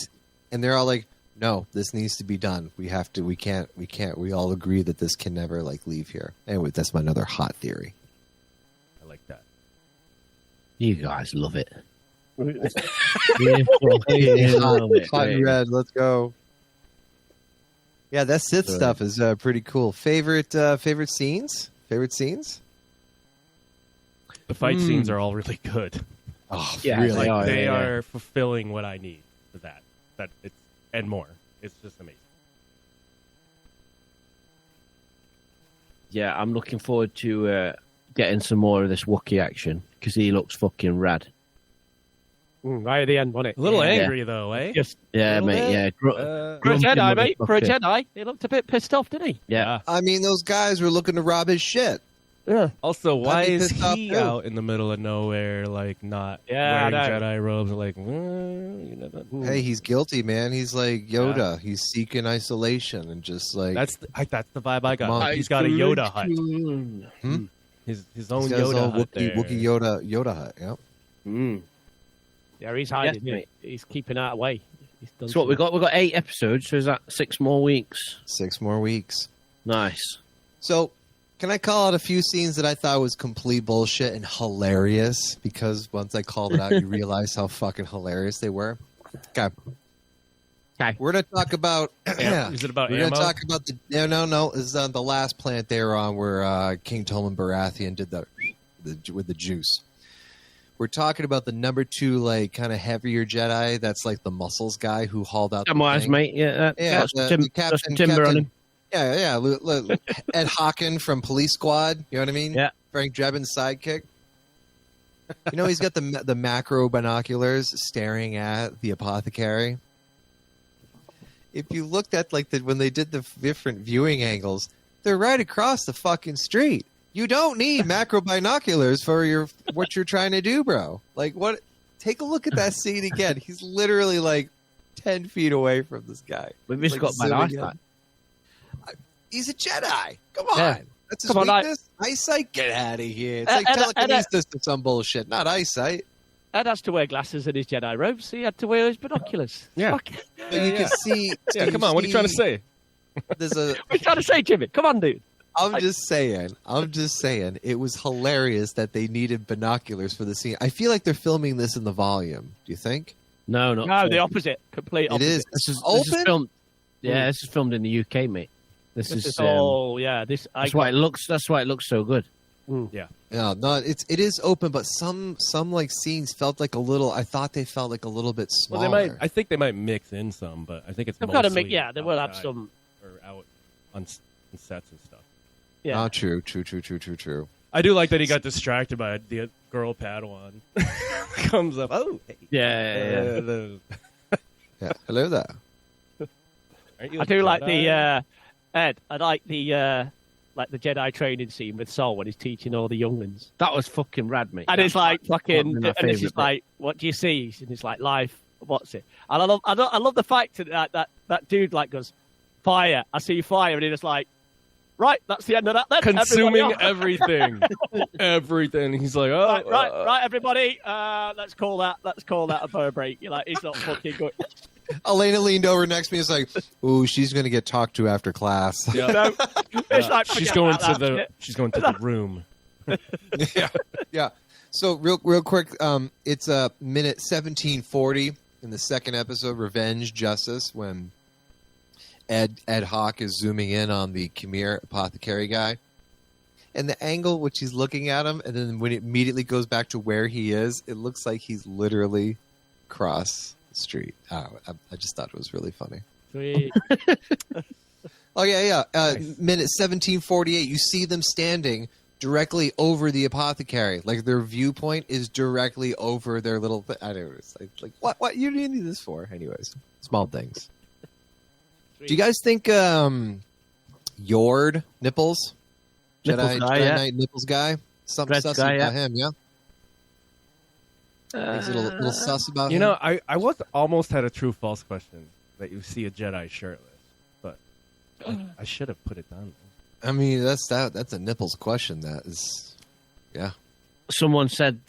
And they're all like, "No, this needs to be done. We have to. We can't. We all agree that this can never like leave here." Anyway, that's my another hot theory. I like that. You guys love it. Hot and red. Let's go. Yeah, that Sith stuff is pretty cool. Favorite scenes? Favorite scenes? The fight scenes are all really good. Oh, Yeah, really? They are fulfilling what I need for that. And more. It's just amazing. Yeah, I'm looking forward to getting some more of this Wookiee action because he looks fucking rad. Right at the end, wasn't it? A little angry though, eh? Just Yeah, Little mate. bit. Yeah, for a Jedi, mate. For a motherfucker. Jedi, he looked a bit pissed off, didn't he? Yeah. I mean, those guys were looking to rob his shit. Yeah. Also, why I'd be is pissed off, he too. out in the middle of nowhere, like not Yeah, I wearing know. Jedi robes? Like, you never. Hey, he's guilty, man. He's like Yoda. He's seeking isolation and just like That's the vibe I got. Monk. He's got a Yoda hut. Hmm? His he's own got his Yoda own hut. Wookiee Yoda hut. Yep. Yeah, he's hiding. Yes, Yeah, mate. he's keeping out away. He's done So what we got? We got 8 episodes. So is that 6 more weeks? 6 more weeks. Nice. So, can I call out a few scenes that I thought was complete bullshit and hilarious? Because once I called it out, you realize how fucking hilarious they were. Okay. Okay. We're going to talk about... Is it about We're going ammo? to talk about the... No. This is on the last planet they were on where King Tolman Baratheon did with the juice. We're talking about the number 2, like, kind of heavier Jedi. That's like the muscles guy who hauled out Come the on, thing. mate. Yeah, Yeah, that's timber on Captain- him. Yeah. Ed Hawken from Police Squad. You know what I mean? Yeah. Frank Drebin's sidekick. You know, he's got the macro binoculars staring at the apothecary. If you looked at when they did the different viewing angles, they're right across the fucking street. You don't need macro binoculars for what you're trying to do, bro. Like, what? Take a look at that scene again. He's literally like 10 feet away from this guy. We've just Like, got bad zooming in. eyesight. He's a Jedi. Come on. Yeah. That's his Come on, weakness. Eyesight? Get out of here. It's Ed- like Ed- telekinesis or some bullshit, not eyesight. Ed has to wear glasses in his Jedi robes. He had to wear his binoculars. Yeah. Fuck. But you can see. Yeah, come on. What are you trying to say? There's a. What are you trying to say, Jimmy? Come on, dude. I'm just saying. It was hilarious that they needed binoculars for the scene. I feel like they're filming this in the volume. Do you think? No, not No, so. the opposite. Complete It opposite. is. This is Open? filmed. Yeah, this is filmed in the UK, mate. This This is. is all, yeah. This. That's why it looks. That's why it looks so good. Yeah. No, it is open, but some like scenes felt like a little. I thought they felt like a little bit Well, smaller. I think they might mix in some, but I think it's They've got to mostly make. Yeah, they will have outside some. or out on sets and stuff. Yeah. Oh, true. I do like that he got distracted by the girl Padawan. Comes up. Oh, hey. Yeah. Yeah. Hello there. Aren't you I a do like Jedi? the Ed. I like the Jedi training scene with Sol when he's teaching all the younglings. That was fucking rad, mate. And it's like That's fucking, my and it's favourite just bit. like, what do you see? And it's like life. What's it? And I love the fact that dude like goes, fire. I see fire, and he's just like, right, that's the end of that. Then Consuming Everybody off. everything. Everything. He's like, oh, right, everybody. Let's call that a fur break. You're like, he's not fucking good. Elena leaned over next to me. It's like, ooh, she's gonna get talked to after class. Yeah. No, it's like, she's forget going about to that she's going to the room. Yeah. So real quick, it's minute 1740 in the second episode, Revenge Justice, when Ed Hawk is zooming in on the Khmer apothecary guy, and the angle which he's looking at him, and then when it immediately goes back to where he is, it looks like he's literally across the street. I just thought it was really funny. Sweet. Oh yeah. Nice. Minute 1748. You see them standing directly over the apothecary. Like their viewpoint is directly over their little. I don't know. It's like what you need this for? Anyways, small things. Do you guys think Yord Nipples, Nipples Jedi guy, yeah. Knight Nipples guy? Something Red sus guy, about yeah. him, yeah. Is it a little sus about You him? know, I was almost had a true false question that you see a Jedi shirtless, but I should have put it down. I mean, that's a nipples question. That is, yeah. Someone said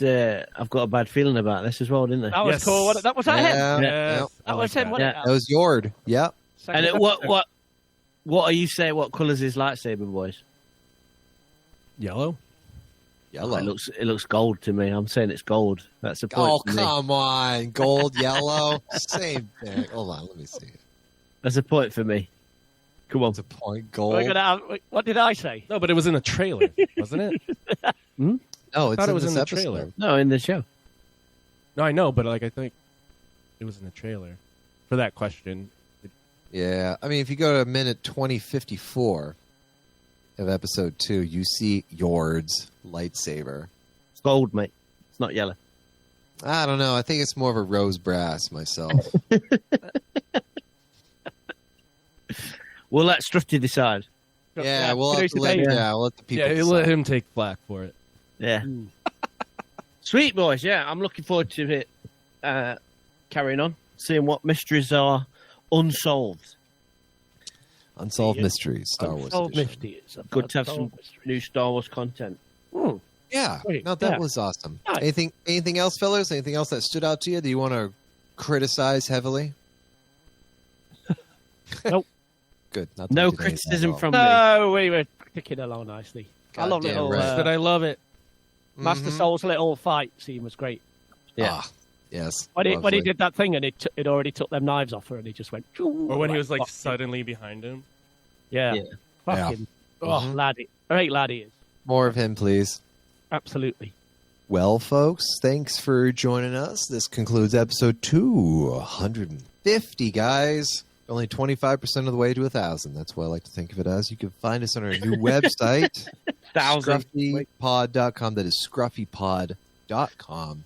I've got a bad feeling about this as well, didn't they? That was Yes. cool. That was that him? Yeah, Yeah. yeah. That was him. Yeah. That was Yord. Yep. And what are you saying? What colour's his lightsaber, boys? Yellow. Yellow. It looks gold to me. I'm saying it's gold. That's a point. Oh, for me. come on. Gold, yellow. Same thing. Hold on. Let me see it. That's a point for me. Come on. It's a point. Gold. What did I say? No, but it was in a trailer, wasn't it? No, it's thought it in was this in the episode. trailer. No, in the show. No, I know, but like I think it was in the trailer for that question. Yeah. I mean, if you go to minute 20:54 of episode 2, you see Yord's lightsaber. It's gold, mate. It's not yellow. I don't know. I think it's more of a rose brass myself. We'll let Strutty decide. Yeah, we'll have to let the people Yeah, decide. let him take flack for it. Yeah. Sweet boys. Yeah, I'm looking forward to it. Carrying on, seeing what mysteries are unsolved. Unsolved Mysteries, Star Wars Unsolved edition. Mysteries. Good to have some new Star Wars content. Yeah, Great. no, that Yeah. was awesome. Nice. Anything else, fellas? Anything else that stood out to you? Do you want to criticize heavily? Nope. Good. Not No that we did anything criticism at all. from me. No, we were ticking along nicely. I love Goddamn little right. But I love it. Master Soul's little fight scene was great. Yeah. Ah, yes. When he lovely. did that thing and it already took them knives off her and he just went. Or when he was like fuck. suddenly behind him. Yeah. Yeah. Fucking. Oh, laddie. Great lad he is. More of him, please. Absolutely. Well, folks, thanks for joining us. This concludes episode 250, guys. Only 25% of the way to 1,000. That's what I like to think of it as. You can find us on our new website, scruffypod.com. That is scruffypod.com.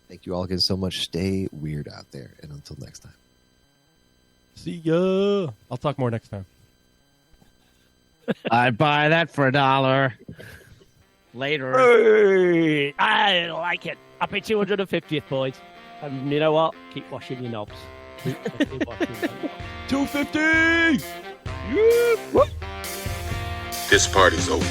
Thank you all again so much. Stay weird out there. And until next time. See ya. I'll talk more next time. I'd buy that for $1. Later. Hey, I like it. Happy 250th, boys. And you know what? Keep washing your knobs. Keep washing your knobs. 250! This party's over.